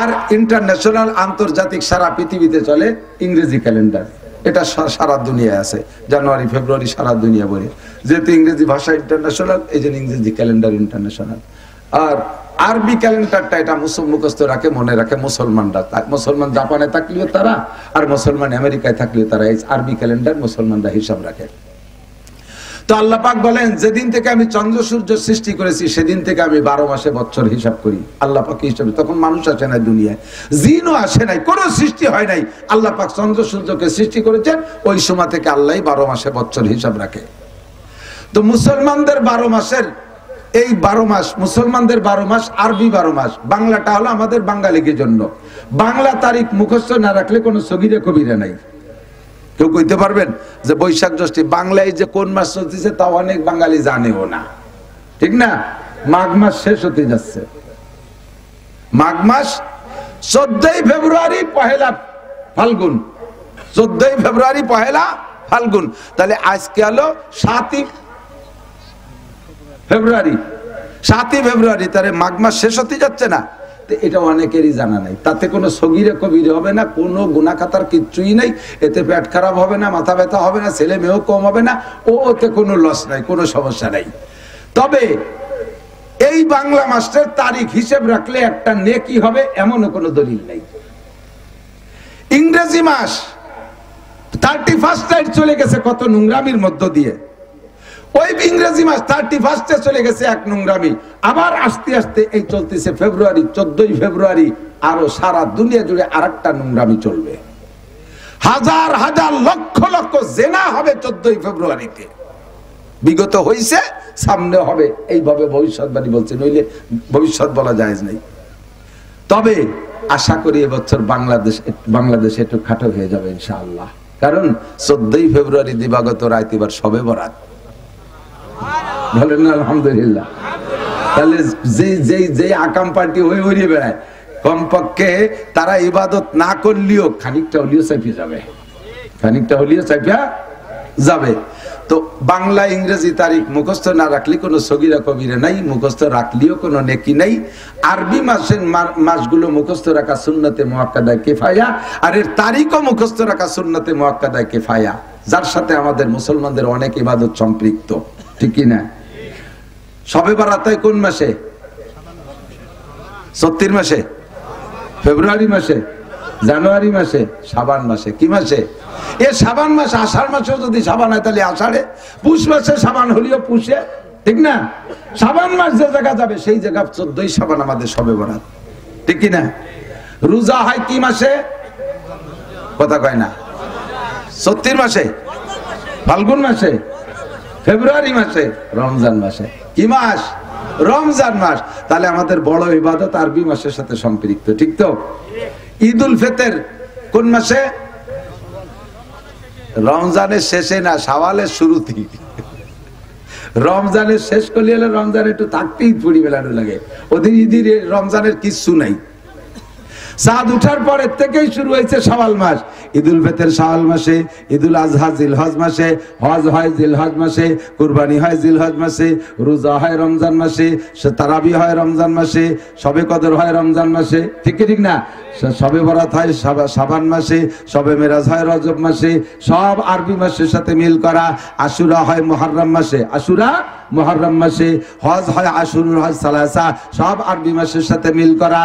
আর ইন্টারন্যাশনাল আন্তর্জাতিক সারা পৃথিবীতে চলে ইংরেজি ক্যালেন্ডার, এটা সারা দুনিয়ায় আছে, জানুয়ারি ফেব্রুয়ারি সারা দুনিয়া বলে। যেহেতু ইংরেজি ভাষা ইন্টারন্যাশনাল, এই জন্য ইংরেজি ক্যালেন্ডার ইন্টারন্যাশনাল। আর আরবি ক্যালেন্ডারটা এটা মুখস্থ রাখে, মনে রাখে মুসলমানরা। মুসলমান জাপানে থাকলেও তারা, আর মুসলমান আমেরিকায় থাকলেও তারা এই আরবি ক্যালেন্ডার মুসলমানরা হিসাব রাখে। তো আল্লাহ পাক বলেন যেদিন থেকে আমি চন্দ্র সূর্য সৃষ্টি করেছি সেদিন থেকে আমি 12 মাসে বছর হিসাব করি। আল্লাহ পাক হিসাবে, তখন মানুষ আসে নাই দুনিয়ায়, জিনও আসে নাই, কোনো সৃষ্টি হয় নাই। আল্লাহ পাক চন্দ্র সূর্যকে সৃষ্টি করেছেন, ওই সময় থেকে আল্লাহ 12 মাসে বছর হিসাব রাখে। তো মুসলমানদের 12 মাসের এই 12 মাস মুসলমানদের 12 মাস, আরবি 12 মাস, বাংলাটা হলো আমাদের বাঙালিদের জন্য। বাংলা তারিখ মুখস্থ না রাখলে কোনো সগীরে কবিরা নাই। কেউ কইতে পারবেন যে বৈশাখ জ্যৈষ্ঠ বাংলায় যে কোন মাস চলতেছে তা অনেক বাঙালি জানেও না, ঠিক না? মাঘ মাস শেষ হতে যাচ্ছে, মাঘ মাস 14 ফেব্রুয়ারি পহেলা ফাল্গুন, 14 ফেব্রুয়ারি পহেলা ফাল্গুন। তাহলে আজকে হলো 7 ফেব্রুয়ারি, 7 ফেব্রুয়ারি, তাহলে মাঘ মাস শেষ হতে যাচ্ছে না। এটা অনেকেরই জানা নাই। তাতে কোনো সগীরে কবিরে হবে না, কোনো গুনাহখাতার কিচ্ছুই নাই। এতে পেট খারাপ হবে না, মাথা ব্যথা হবে না, ছেলে মেয়েও কম হবে না, ওতে কোনো লস নাই, কোনো সমস্যা নাই। তবে এই বাংলা মাসের তারিখ হিসেব রাখলে একটা নেকি হবে এমনও কোনো দলিল নাই। ইংরেজি মাস 31 চলে গেছে কত নোংরামির মধ্য দিয়ে, ওই ইংরেজি মাস 31 চলে গেছে এক নোংরামি। আবার আস্তে আস্তে এই চলতেছে ফেব্রুয়ারি, 14 ফেব্রুয়ারি আরো সারা দুনিয়া জুড়ে আরেকটা নোংরামি চলবে। হাজার হাজার লক্ষ লক্ষ জেনা হবে 14 ফেব্রুয়ারিতে। বিগত হইছে, সামনে হবে, এইভাবে ভবিষ্যৎবাণী বলছে, নইলে ভবিষ্যৎ বলা যায় নাই। তবে আশা করি এবছর বাংলাদেশ একটু খাটো হয়ে যাবে ইনশাআল্লাহ, কারণ 14 ফেব্রুয়ারি দিবাগত রাত এবার শবে বরাত। বলেন আলহামদুলিল্লাহ। তাহলে যে আকাম পার্টি হয়ে উড়িয়ে বেড়ায়, কমপক্ষে তারা ইবাদত না করলেও খানিকটা হলিও চাইপে যাবে, খানিকটা হলিও চাইপা যাবে। তো বাংলা ইংরেজি তারিখ মুখস্থ না রাখলে কোনো সগীরা কবিরা নাই, মুখস্থ রাখলেও কোনো নেকি নাই। আরবি মাসের মাসগুলো মুখস্থ রাখা সুন্নতে মুআক্কাদায়ে কিফায়া, আর এর তারিখও মুখস্থ রাখা সুন্নতে মুআক্কাদায়ে কিফায়া, যার সাথে আমাদের মুসলমানদের অনেক ইবাদত সম্পৃক্ত, ঠিক কি না? শবে বরাত কোন মাসে? 34 মাসে, ফেব্রুয়ারি মাসে, জানুয়ারি মাসে, শাবান মাসে। কি মাসে? এ শাবান মাস, আষাঢ় মাসেও যদি শাবান হয় তাহলে আষাঢ়ে, পুষ মাসে শাবান হলিও পুষে, ঠিক না? শাবান মাস যে জায়গা যাবে সেই জায়গা 14 শাবান আমাদের শবে বরাত, ঠিক কি না? রোজা হয় কি মাসে? কথা কয় না। 34 মাসে, ফাল্গুন মাসে, ফেব্রুয়ারি মাসে, রমজান মাসে। কি মাস? রমজান মাস। তাহলে আমাদের বড় ইবাদত আরবি মাসের সাথে সম্পৃক্ত, ঠিক তো? ঈদ উল ফিতর কোন মাসে? রমজানের শেষে না, শাওয়ালের শুরুতেই। রমজানের শেষ করলে হলে রমজান একটু থাকতেই পুরি বেলানো লাগে, ওদের ঈদের রমজানের কিচ্ছু নাই। চাঁদ উঠার পরের থেকেই শুরু হয়েছে শাওয়াল মাস। ঈদুল ফিতর শাওয়াল মাসে, ঈদুল আজহা জিলহজ মাসে, হজ হয় জিলহজ মাসে, কুরবানি হয় জিলহজ মাসে, রোজা হয় রমজান মাসে, তারাবি হয় রমজান মাসে, শবে কদর হয় রমজান মাসে, ঠিক ঠিক না? শবে বরাত হয় শাবান মাসে, শবে মেরাজ হয় রজব মাসে, সব আরবি মাসের সাথে মিল করা। আশুরা হয় মুহররম মাসে, আশুরা মুহররম মাসে, হজ হয় আশুরুল হজ সালাসা, সব আরবি মাসের সাথে মিল করা।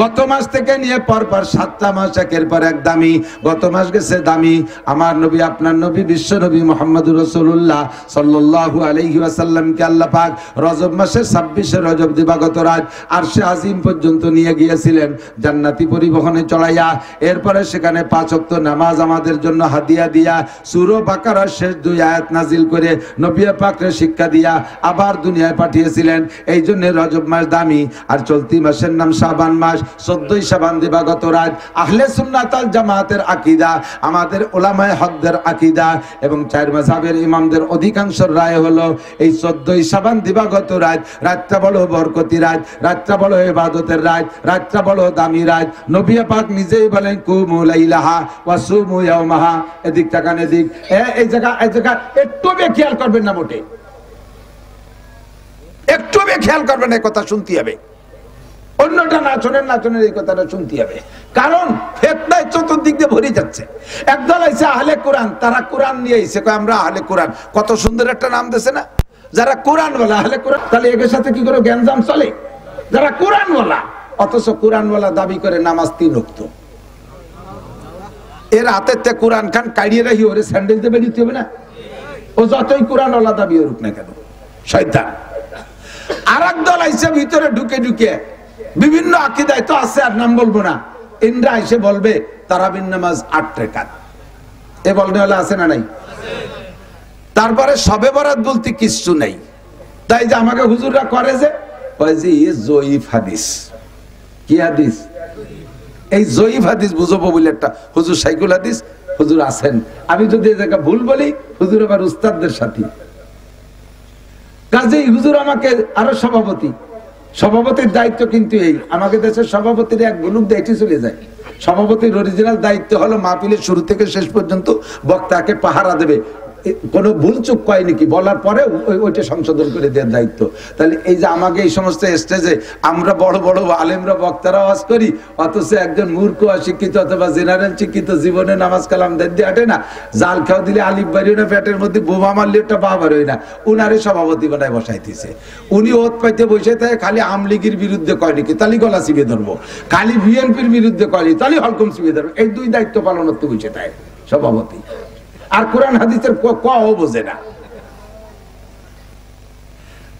গত মাস থেকে নিয়ে পরপর 7টা মাস একের পর এক দামি। গত মাস গেছে দামি আমার নবী, আপনার নবী, বিশ্ব নবী মুহাম্মদুর রাসূলুল্লাহ সাল্লাল্লাহু আলাইহি ওয়াসাল্লামকে আল্লাহ পাক রজব মাসের 26 রজব দিবাগত রাত আরশে আজিম পর্যন্ত নিয়ে গিয়েছিলেন জান্নাতি পরিবহনে চড়াইয়া। এরপরে সেখানে 5 ওয়াক্ত নামাজ আমাদের জন্য হাদিয়া দিয়া, সূরা বাকারার শেষ 2 আয়াত নাজিল করে নবী পাককে শিক্ষা দিয়া আবার দুনিয়ায় পাঠিয়েছিলেন। এই জন্য রজব মাস দামি। আর চলতি মাসের নাম শাবান মাস। 14 শাবান দিবাগত রাত আহলে সুন্নাত ওয়াল জামাতের আকীদা, আমাদের উলামায়ে হকদের আকীদা এবং 4 মাযহাবের ইমামদের অধিকাংশ রায় হলো এই 14 শাবান দিবাগত রাত, রাতটা বড় বরকতি রাত, রাতটা বড় ইবাদতের রাত, রাতটা বড় দামি রাত। নবী পাক নিজেই বলেন কুমু লাইলাহা ওয়া সুমু ইয়াওমাহা। এদিক তাকান, এদিক, এই জায়গা একটু খেয়াল করবেন না, মোটে একটু খেয়াল করবেন, এই কথা শুনতে হবে। অন্যটা নাচনের এই কথাটা শুনতে হবে, কারণ ফিতনায় চতুর্দিক দিয়ে ভরে যাচ্ছে। একদল আইছে আহলে কোরআন, তারা কোরআন নিয়ে আইছে, কয় আমরা আহলে কোরআন। কত সুন্দর একটা নাম দিয়েছে না, যারা কোরআন বলা আহলে কোরআন। তাহলে এর সাথে কি করে জ্ঞানজাম চলে? যারা কোরআন বলা, অথচ কোরআন বলা দাবি করে নামাজ 3 ওয়াক্ত। এর হাতে কোরআন খান কাড়িয়ে রাখি, ওরে স্যান্ডেল দিয়ে বেরিয়ে হবে না? ও যতই কোরআন ওলা দাবি করুক না কেন, শয়তান। আর একদল আইছে ভিতরে ঢুকে ঢুকে বিভিন্ন আকীদায় তো আছে, আর নাম বলবো না, ইন্দ্রা এসে বলবে তারাবির নামাজ 8 রাকাত। এ বলনে হলে আছে না নাই? তারপরে শবে বরাত বলতে কিচ্ছু নাই, তাই যে আমাকে হুজুররা করে যে কয় যে জয়ীফ হাদিস। কি হাদিস? এই জয়ীফ হাদিস বুঝবো বলে একটা হুজুর সাইকুল হাদিস হুজুর আছেন। আমি যদি এই জায়গা ভুল বলি হুজুর আবার উস্তাদদের সাথী, কাজেই হুজুর আমাকে আরো সভাপতির দায়িত্ব কিন্তু এই আমাকে দেশের সভাপতির এক গুলুক দায়িত্ব চলে যায়। সভাপতির অরিজিনাল দায়িত্ব হলো মাহফিলের শুরু থেকে শেষ পর্যন্ত বক্তাকে পাহারা দেবে, কোনো ভুল চুক কয় নাকি বলার পরে ওইটা সংশোধন করে দেওয়ার দায়িত্ব। তাহলে এই যে আমাকে এই সমস্ত স্টেজে আমরা বড় বড় আলেমরা বক্তারা আওয়াজ করি, অথচ একজন মূর্খ অশিক্ষিত অথবা জেনারেল শিক্ষিত জীবনে নামাজ কালাম দিয়ে হাঁটে না, জাল খাও দিলে আলিফ বাড়িও না, পেটের মধ্যে বোমা মারলে একটা বা বাড়ি না, উনারে সভাপতি বানায় বসাইতেছে। উনি ওত পাইতে বসে থাকে, খালি আমলিগির বিরুদ্ধে কয় নাকি তালি গলা চিবিয়ে ধরবো, খালি বিএনপির বিরুদ্ধে কয় তালি হলকম চিবিয়ে ধরবো। এই দুই দায়িত্ব পালন করতে বসে থাকে সভাপতি, আর কোরআন হাদিসের কও বোঝে না।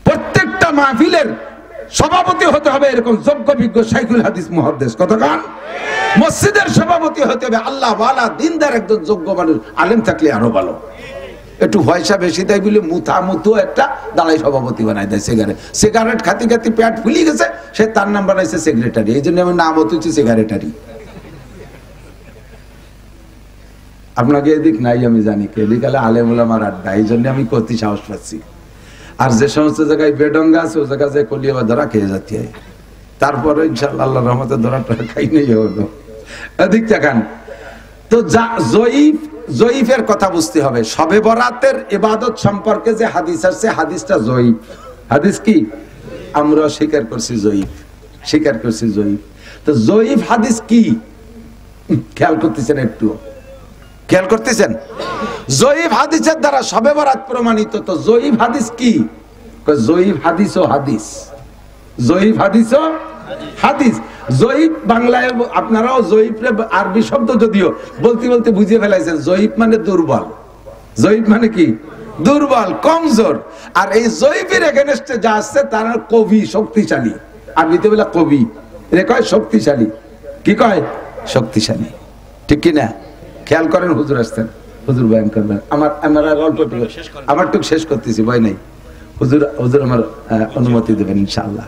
প্রত্যেকটা মাহফিলের সভাপতি হতে হবে এরকম যোগ্য বিজ্ঞ শাইখুল হাদিস মুহাদ্দিস, কতক্ষণ মসজিদের সভাপতি হতে হবে আল্লাহ ওয়ালা দিনদার একজন যোগ্য মানুষ, আলেম থাকলে আরো ভালো। একটু পয়সা বেশি দেয় বলে মুথু একটা দাঁড়াই সভাপতি বানাই দেয়। সিগারেট খাতি খাতি পেট ফুলি গেছে, সে তার নাম বানাইছে সেক্রেটারি। এই জন্য আমার নাম হচ্ছে সেক্রেটারি। আপনাকে এদিক নাই আমি জানি, এদিকালে আলেম ওলামার আড্ডা, এই জন্য আমি কতি সাহস পাচ্ছি। আর যে সমস্ত জায়গায় বেডঙ্গা আছে ও জায়গায় যে কলিয়া ধরা খেয়ে যাচ্ছে, তারপরে ইনশাআল্লাহ আল্লাহর রহমতে ধরাটা খাই নেই হলো। এদিক দেখান তো জয়ীফের কথা বুঝতে হবে। শবে বরাতের ইবাদত সম্পর্কে যে হাদিস আছে হাদিসটা জয়ীফ। হাদিস কি? আমরা স্বীকার করছি জয়ীফ। তো জয়ীফ হাদিস কি খেয়াল করতেছেন? একটু খেয়াল করতেছেন? জয়ীফ হাদিসের দ্বারা শবে বরাত প্রমাণিত। তো জয়ীফ হাদিস কি? জয়ীফ হাদিস ও হাদিস, জয়ীফ হাদিস ও হাদিস। জয়ীফ বাংলায় আপনারাও জয়ীফরে আরবি শব্দ যদিও বলতে বলতে বুঝিয়ে ফেলাইছেন। জয়ীফ মানে দুর্বল। জয়ীফ মানে কি? দুর্বল, কমজোর। আর এই জয়ীফের এগেনস্টে যা আসছে তার কবি, শক্তিশালী। আরবিতে বলে কবি, এরা কয় শক্তিশালী। কি কয়? শক্তিশালী, ঠিক কিনা? খেয়াল করেন, হুজুর আসতেন, হুজুর বয়ান করবেন। আমার অল্প টুক শেষ করতেছি, ভয় নাই। হুজুর আমার অনুমতি দেবেন ইনশাআল্লাহ।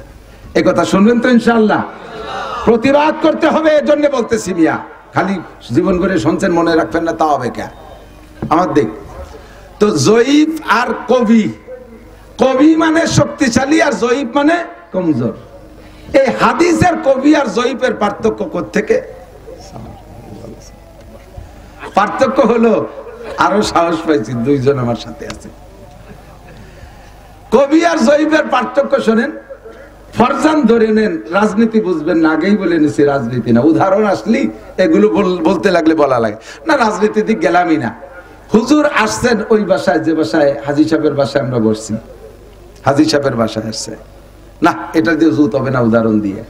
এই কথা শুনবেন তো ইনশাআল্লাহ? প্রতিবাদ করতে হবে, এর জন্য বলতেছি মিয়া। খালি জীবন করে শুনছেন মনে রাখবেন না তা হবে কে? আমার দিক তো জয়ীফ আর কবি মানে শক্তিশালী আর জয়ীফ মানে কমজোর। এই হাদিসের কবি আর জয়ীফের পার্থক্য কোত্থেকে? পার্থক্য হলো, আরো সাহস পাইছি, দুইজন আমার সাথে আছে। কবি আর জয়ীফের পার্থক্য শোনেন। ফরজান ধরে নেন, রাজনীতি বুঝবেন না, আগেই বলে নিছি রাজনীতি না। উদাহরণ আসলি এগুলো বলতে লাগলে বলা লাগে না, রাজনীতি দিক গেলামই না। হুজুর আসছেন ওই বাসায়, যে বাসায় হাজী সাহেবের বাসায় আমরা বসছি, হাজী সাহেবের বাসায় আসছে না, এটা দিয়ে জুত হবে না উদাহরণ দিয়ে।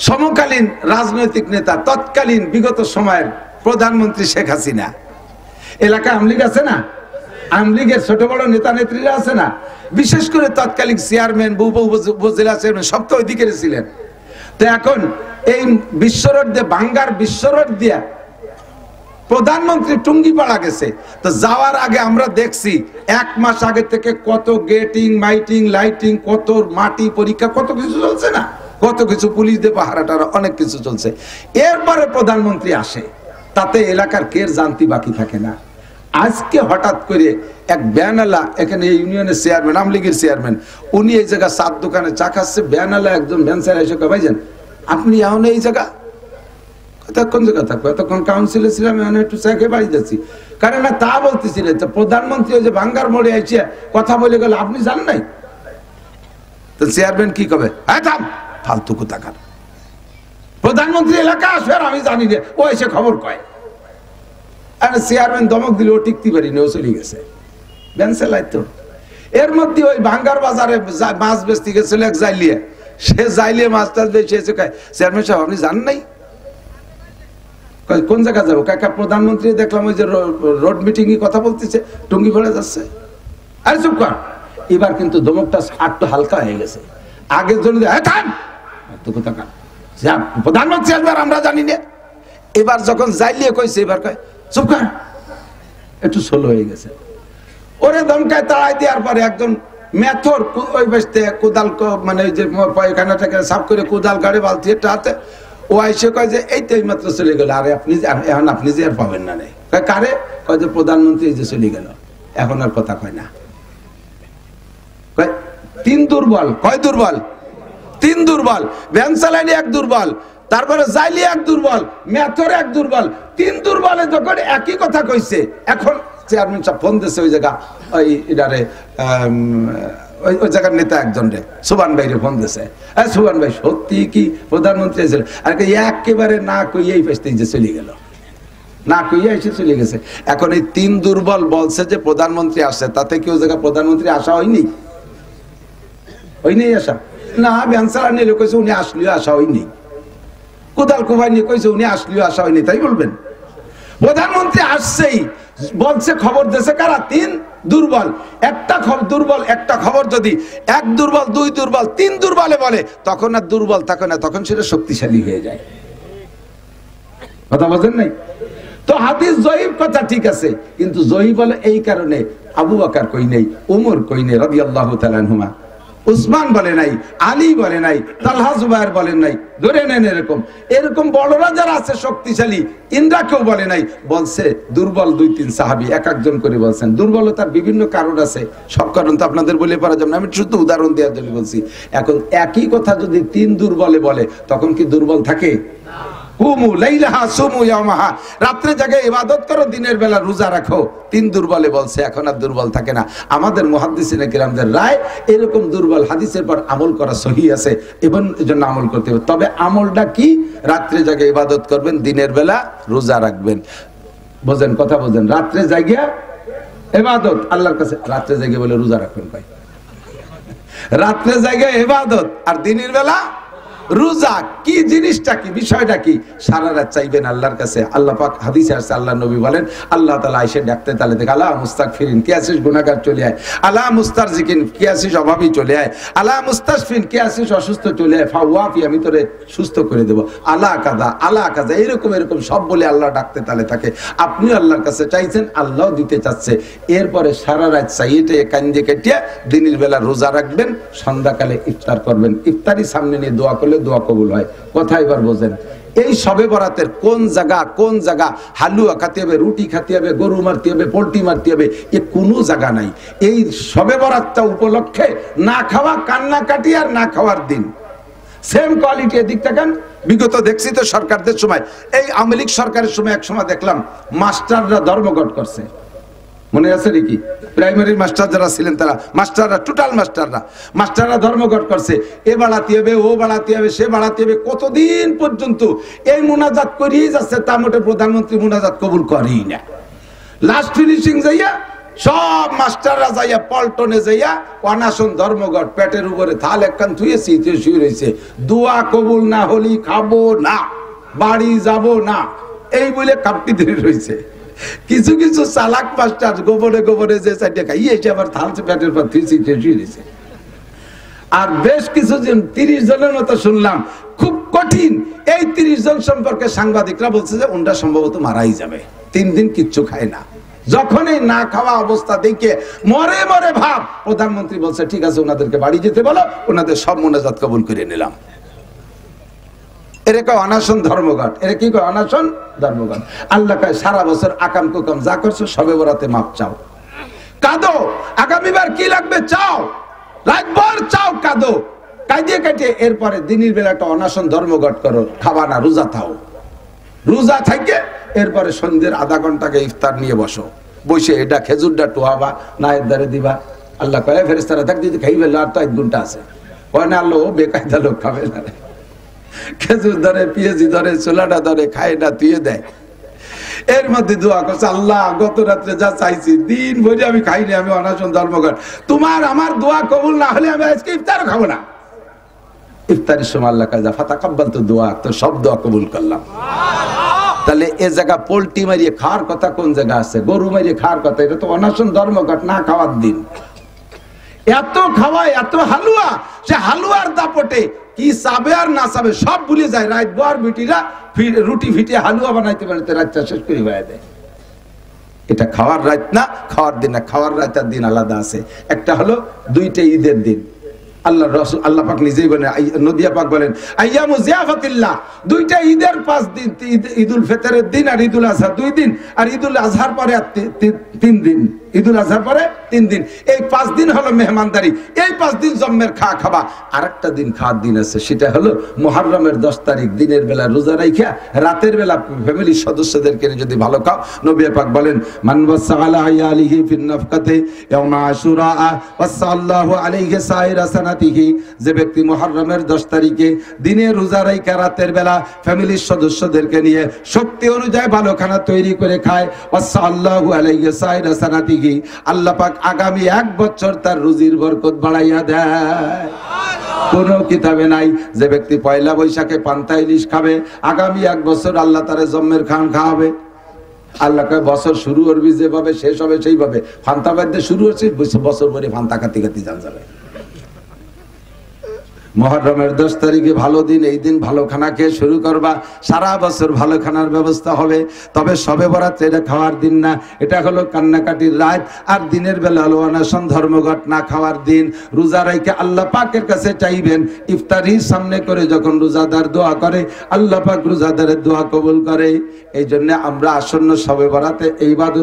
সমকালীন রাজনৈতিক নেতা, তৎকালীন বিগত সময়ের প্রধানমন্ত্রী শেখ হাসিনা, এলাকায় আওয়ামী লীগ আছে না, আওয়ামী লীগের ছোট বড় নেতা নেত্রীরা আছে না, বিশেষ করে তৎকালীন চেয়ারম্যান, উপজেলা চেয়ারম্যান সব তো ওইদিকে ছিলেন। তো এখন এই বিশ্বরোড দিয়ে, বাঙ্গার বিশ্বরোড দিয়া প্রধানমন্ত্রী টুঙ্গিপাড়া গেছে। তো যাওয়ার আগে আমরা দেখছি 1 মাস আগে থেকে কত গেটিং, মাইটিং, লাইটিং, কত মাটি পরীক্ষা, কত কিছু চলছে না, কত কিছু পুলিশ দিয়ে পাহারাটারা, অনেক কিছু চলছে। এরপরে প্রধানমন্ত্রী আসে, তাতে এলাকার কের জানতি বাকি থাকে না। আজকে হঠাৎ করে এক ব্যানালা, এখানে ইউনিয়নের চেয়ারম্যান, আওয়ামী লীগের চেয়ারম্যান, উনি এই জায়গা চার দোকানে চা খাচ্ছে, ব্যানালা একজন ভ্যানসার এসে ভাইজান আপনি এখন এই জায়গা কতক্ষণ জায়গা থাকবো, এতক্ষণ কাউন্সিলে ছিলাম, এখন একটু চা খেয়ে বাড়ি যাচ্ছি। কারণ না তা বলতেছিলেন, তো প্রধানমন্ত্রী ওই যে ভাঙ্গার মোড়ে এসে কথা বলে গেল, আপনি জান নাই? তো চেয়ারম্যান কি কবে? ফালতু কোথাকার, প্রধানমন্ত্রী এলাকা আসবে আর আমি জানি না, ও এসে খবর কয়। আর চেয়ারম্যান দমক দিলে ও টিকতে পারিনি, ও চলে গেছে ব্যানসেলাই। তো এর মধ্যে ওই ভাঙ্গার বাজারে মাছ বেচতে গেছিল এক জাইলিয়ে, সে জাইলিয়ে মাছ টাছ বেঁচে এসে কয়, চেয়ারম্যান সাহেব আপনি জান নাই? কোন জায়গা যাবো? কাকা প্রধানমন্ত্রী দেখলাম ওই যে রোড মিটিং এ কথা বলতেছে, টুঙ্গি পড়ে যাচ্ছে। আরে চুপ কর। এবার কিন্তু দমকটা একটু হালকা হয়ে গেছে। আগের জন্য প্রধানমন্ত্রী আসবে আমরা জানি না। এবার যখন যাইলিয়ে কইছে, এবার কয় চুপ কর, একটু সোলো হয়ে গেছে। ওরে দমকায় তাড়াই দেওয়ার পরে একজন মেথর ওই বেসতে কোদাল মানে ওই যে পায়খানাটাকে সাফ করে কোদাল গাড়ি বালতি একটা হাতে ও আইসে কয় যে এই তো মাত্র চলে গেল, আরে আপনি এখন আপনি যে আর পাবেন না নেই। কারে কয় যে প্রধানমন্ত্রী যে চলে গেল, এখন আর কথা কয় না। তিন দুর্বল, কয় দুর্বল? তিন দুর্বল। ভ্যান চালানি এক দুর্বল, তারপরে জাইলি এক দুর্বল, মেথর এক দুর্বল। তিন দুর্বলে যখন একই কথা কইছে, এখন চেয়ারম্যান সাহেব ফোন দিচ্ছে ওই জায়গা ওই এটারে ওই জায়গার নেতা একজন রে সুবান ভাই রে ফোন দিছে, সুবান ভাই সত্যি কি প্রধানমন্ত্রী ছিল? আর একেবারে না কইয়াই ফেসতে যে চলে গেল, না কইয়া এসে চলে গেছে। এখন এই তিন দুর্বল বলছে যে প্রধানমন্ত্রী আসছে, তাতে কি ওই জায়গা প্রধানমন্ত্রী আসা হয়নি? হয়নি আসা না। ব্যাংসারা নিয়ে কইছে উনি আসলেও আসা হয়নি, কোদাল কুবাই নিয়ে কইছে উনি আসলেও আসা হয়নি, তাই বলবেন? প্রধানমন্ত্রী আসছেই বলছে, খবর দিয়েছে কারা? তিন দুর্বল। একটা খবর দুর্বল, একটা খবর যদি এক দুর্বল, দুই দুর্বল, তিন দুর্বলে বলে, তখন আর দুর্বল থাকে না, তখন সেটা শক্তিশালী হয়ে যায়। কথা বলেন নাই? তো হাদিস জয়ীফ কথা ঠিক আছে, কিন্তু জয়ীফ বলে এই কারণে আবু বকর কই নেই, ওমর কই নেই রাদিয়াল্লাহু তাআলা আনহুমা, উসমান বলে নাই, আলী বলে নাই, তালহা জুবায়ের বলেন নাই। ধরে নেন এরকম এরকম বড়রা যারা আছে শক্তিশালী, ইন্দ্রা কেউ বলে নাই, বলছে দুর্বল দুই তিন সাহাবী এক একজন করে বলছেন। দুর্বলতার বিভিন্ন কারণ আছে, সব কারণ তো আপনাদের বলে পারা যাবে না, আমি শুধু উদাহরণ দেওয়ার জন্য বলছি। এখন একই কথা যদি তিন দুর্বলে বলে, তখন কি দুর্বল থাকে? রাত্রে জায়গায় ইবাদত করো, দিনের বেলা রোজা রাখো। তিন দুর্বলে বলছে, এখন আর দুর্বল থাকে না। আমাদের মুহাদ্দিসিনে কিরামদের রায় এরকম দুর্বল হাদিসের পর আমল করা সহি আছে, এবং এজন্য আমল করতে হবে। তবে আমলটা কি? রাত্রে জায়গায় ইবাদত করবেন, দিনের বেলা রোজা রাখবেন। বোঝেন কথা, বোঝেন? রাত্রে জায়গা ইবাদত আল্লাহর কাছে, রাত্রে জায়গা বলে রোজা রাখবেন ভাই, রাত্রে জায়গায় ইবাদত আর দিনের বেলা রোজা। কি জিনিসটা কি, বিষয়টা কি? সারা রাত চাইবেন আল্লাহর কাছে। আল্লাহ পাক হাদিসে আছে, আল্লাহ নবী বলেন, আল্লাহ তাআলা আয়েশা ডাকতে তালে দেখ, আলা মুস্তাগফিরিন কে আছিস গুনাহগার চলে আয়, আলা মুস্তারজিকিন কে আছিস অভাবী চলে আয়, আলা মুস্তাশফিন কে আছিস অসুস্থ চলে আয়, ফাওয়াফি আমি তোরে সুস্থ করে দেব, আলা কাজা আলা কাজা, এরকম এরকম সব বলে আল্লাহ ডাকতে তালে থাকে। আপনি আল্লাহর কাছে চাইছেন, আল্লাহ দিতে চাচ্ছে। এরপরে সারা রাত চাইতে কান্দে কেটে দিনের বেলা রোজা রাখবেন, সন্ধ্যাকালে ইফতার করবেন। ইফতারি সামনে নিয়ে দোয়া করলে দোয়া কবুল হয়। কথা এবার বোঝেন? এই শবে বরাতের কোন জায়গা হালুয়া খাতে হবে, রুটি খাতে হবে, গরু মারতে হবে, পোল্ট্রি মারতে হবে, এ কোনো জায়গা নাই। এই শবে বরাতটা উপলক্ষে না খাওয়া, কান্নাকাটি আর না খাওয়ার দিন সেম কোয়ালিটি। এদিক থাকেন, বিগত দেখছি তো সরকারদের সময়, এই আওয়ামী লীগ সরকারের সময় এক সময় দেখলাম মাস্টাররা ধর্মঘট করছে, মনে আছে নাকি? প্রাইমারি মাস্টার যারা ছিলেন তারা, মাস্টাররা টোটাল মাস্টাররা ধর্মঘট করছে। এ বাড়াতে হবে, ও বাড়াতে হবে, সে বাড়াতে হবে, কতদিন পর্যন্ত এই মুনাজাত করিয়ে যাচ্ছে। তা মোটে প্রধানমন্ত্রী মুনাজাত কবুল করেই না। লাস্ট ফিনিশিং যাইয়া সব মাস্টাররা যাইয়া পল্টনে যাইয়া অনাশন ধর্মঘট, পেটের উপরে থাল একখান থুয়েছি, শুয়ে রয়েছে, দোয়া কবুল না হলি খাবো না, বাড়ি যাব না, এই বলে কাপটি ধরে রয়েছে। কিছু কিছু চালাক মাস্টার গোবরে গোবরে যে চারটে খাই এসে আবার থালছে পেটের পর থুয়েছি, শুয়ে রয়েছে। আর বেশ কিছুজন 30 জনের মতো শুনলাম, খুব কঠিন। এই 30 জন সম্পর্কে সাংবাদিকরা বলছে যে ওনটা সম্ভবত মারাই যাবে, 3 দিন কিচ্ছু খায় না। যখন এই না খাওয়া অবস্থা দেখে মরে মরে ভাব, প্রধানমন্ত্রী বলছে ঠিক আছে ওনাদেরকে বাড়ি যেতে বলো, ওনাদের সব মোনাজাত কবুল করে নিলাম। এরকম অনাশন ধর্মঘট, এর কি কয়? অনাশন ধর্মঘট। আল্লাহ কয় সারা বছর আকাম কুকাম যা করছো সবে বরাতে মাপ চাও, কাঁদো, আগামীবার কি লাগবে চাও, রাতভর চাও, কাঁদো, কাঁদিয়ে কাটিয়ে এরপরে দিনের বেলা একটা অনাশন ধর্মঘট করো, খাবা না, রোজা থাও। রোজা থাকে এরপরে সন্ধ্যের আধা ঘন্টাকে ইফতার নিয়ে বসো, বসে এটা খেজুরটা টোহাবা, নায়ের দ্বারে দিবা। আল্লাহ কয় ফেরেশতারা থাক দিদি খাই ফেললো, আর তো 1 ঘন্টা আছে। কয় না আল্লাহ, ও বেকায়দা লোক খাবে না, খেজুর ধরে, পেঁয়াজি ধরে, ছোলাটা ধরে, খায় না, তুই দেয়। এর মধ্যে দোয়া করছে, আল্লাহ গত রাত্রে যা চাইছি দিন ভরে আমি খাইনি, আমি অনাশন ধর্মঘট, তোমার আমার দোয়া কবুল না হলে আমি আজকে ইফতার খাবো না। ইফতারের সময় আল্লাহ কাজা ফাতাকাব্বাল তো দোয়া, তো সব দোয়া কবুল করলাম। তাহলে এ জায়গা পোল্ট্রি মারিয়ে খাওয়ার কথা কোন জায়গা আছে? গরু মারিয়ে খাওয়ার কথা, এটা তো অনাশন ধর্মঘট, না খাওয়ার দিন। এত খাওয়ায়, এত হালুয়া, সে হালুয়ার দাপটে কি চাবে আর না চাবে সব ভুলে যায়। রাত বোয়ার বিটিরা রুটি ফিটে হালুয়া বানাইতে বানাইতে রাতটা শেষ করে বেড়ায় দেয়। এটা খাওয়ার রাত না, খাওয়ার দিন না, খাওয়ার রাতের দিন আলাদা আছে। একটা হলো দুইটা ঈদের দিন, আল্লাহ রাসূল আল্লাহ পাক নিজেই বলেন, নদিয়া পাক বলেন আইয়ামু জিয়াফাতিল্লাহ, দুইটা ঈদের 5 দিন, ঈদুল ফিতরের দিন আর ঈদুল আজহা 2 দিন, আর ঈদুল আজহার পরে 3 দিন, ঈদুল আজহার পরে 3 দিন। এই 5 দিন হলো মেহমানদারি, এই 5 দিন জম্মের খাওয়া। আরেকটা দিন খাওয়ার দিন আছে, সেটা হলো মুহররমের 10 তারিখ দিনের বেলা রোজা রাইখা রাতের বেলা ফ্যামিলির সদস্যদেরকে যদি ভালো খাও। নবী পাক বলেন মান ওয়াসালা আলিহি ফিন নাফকাতি ইয়াউমা আশুরা ওয়াসাল্লাহু আলাইহি সাইরা সানাতিহি, যে ব্যক্তি মুহররমের 10 তারিখে দিনে রোজা রাইখা রাতের বেলা ফ্যামিলির সদস্যদেরকে নিয়ে শক্তি অনুযায়ী ভালো খানা তৈরি করে খায়, ওয়াসাল্লাহু আলাইহি সাইরা সানাতিহি, আল্লাহ পাক আগামী 1 বছর তার রুজির বরকত বাড়াইয়া দেয়। কোন কিতাবে নাই যে ব্যক্তি পয়লা বৈশাখে পান্তা ইলিশ খাবে আগামী 1 বছর আল্লাহ তারে জম্মের খান খাওয়াবে। আল্লাহ কয় বছর শুরু করবি যেভাবে শেষ হবে সেইভাবে। ফান্তা বাদ্যে শুরু হচ্ছে, বছর ভরে ফান্তা খাতি খাতি জান যাবে। মুহররমের 10 তারিখে ভালো দিন, এই দিন ভালো খানা খেয়ে শুরু করবা, সারা বছর ভালো খানার ব্যবস্থা হবে। তবে শবে বরাত এটা খাওয়ার দিন না, এটা হলো কান্নাকাটির রাত। আর দিনের বেলা হলো অনশন ধর্মঘট না খাওয়ার দিন। রোজা রাইখে আল্লাহ পাকের কাছে চাইবেন, ইফতারির সামনে করে যখন রোজাদার দোয়া করে আল্লাহ পাক রোজাদারের দোয়া কবুল করে। এই জন্য আমরা আসন্ন শবে বরাতে এই ইবাদত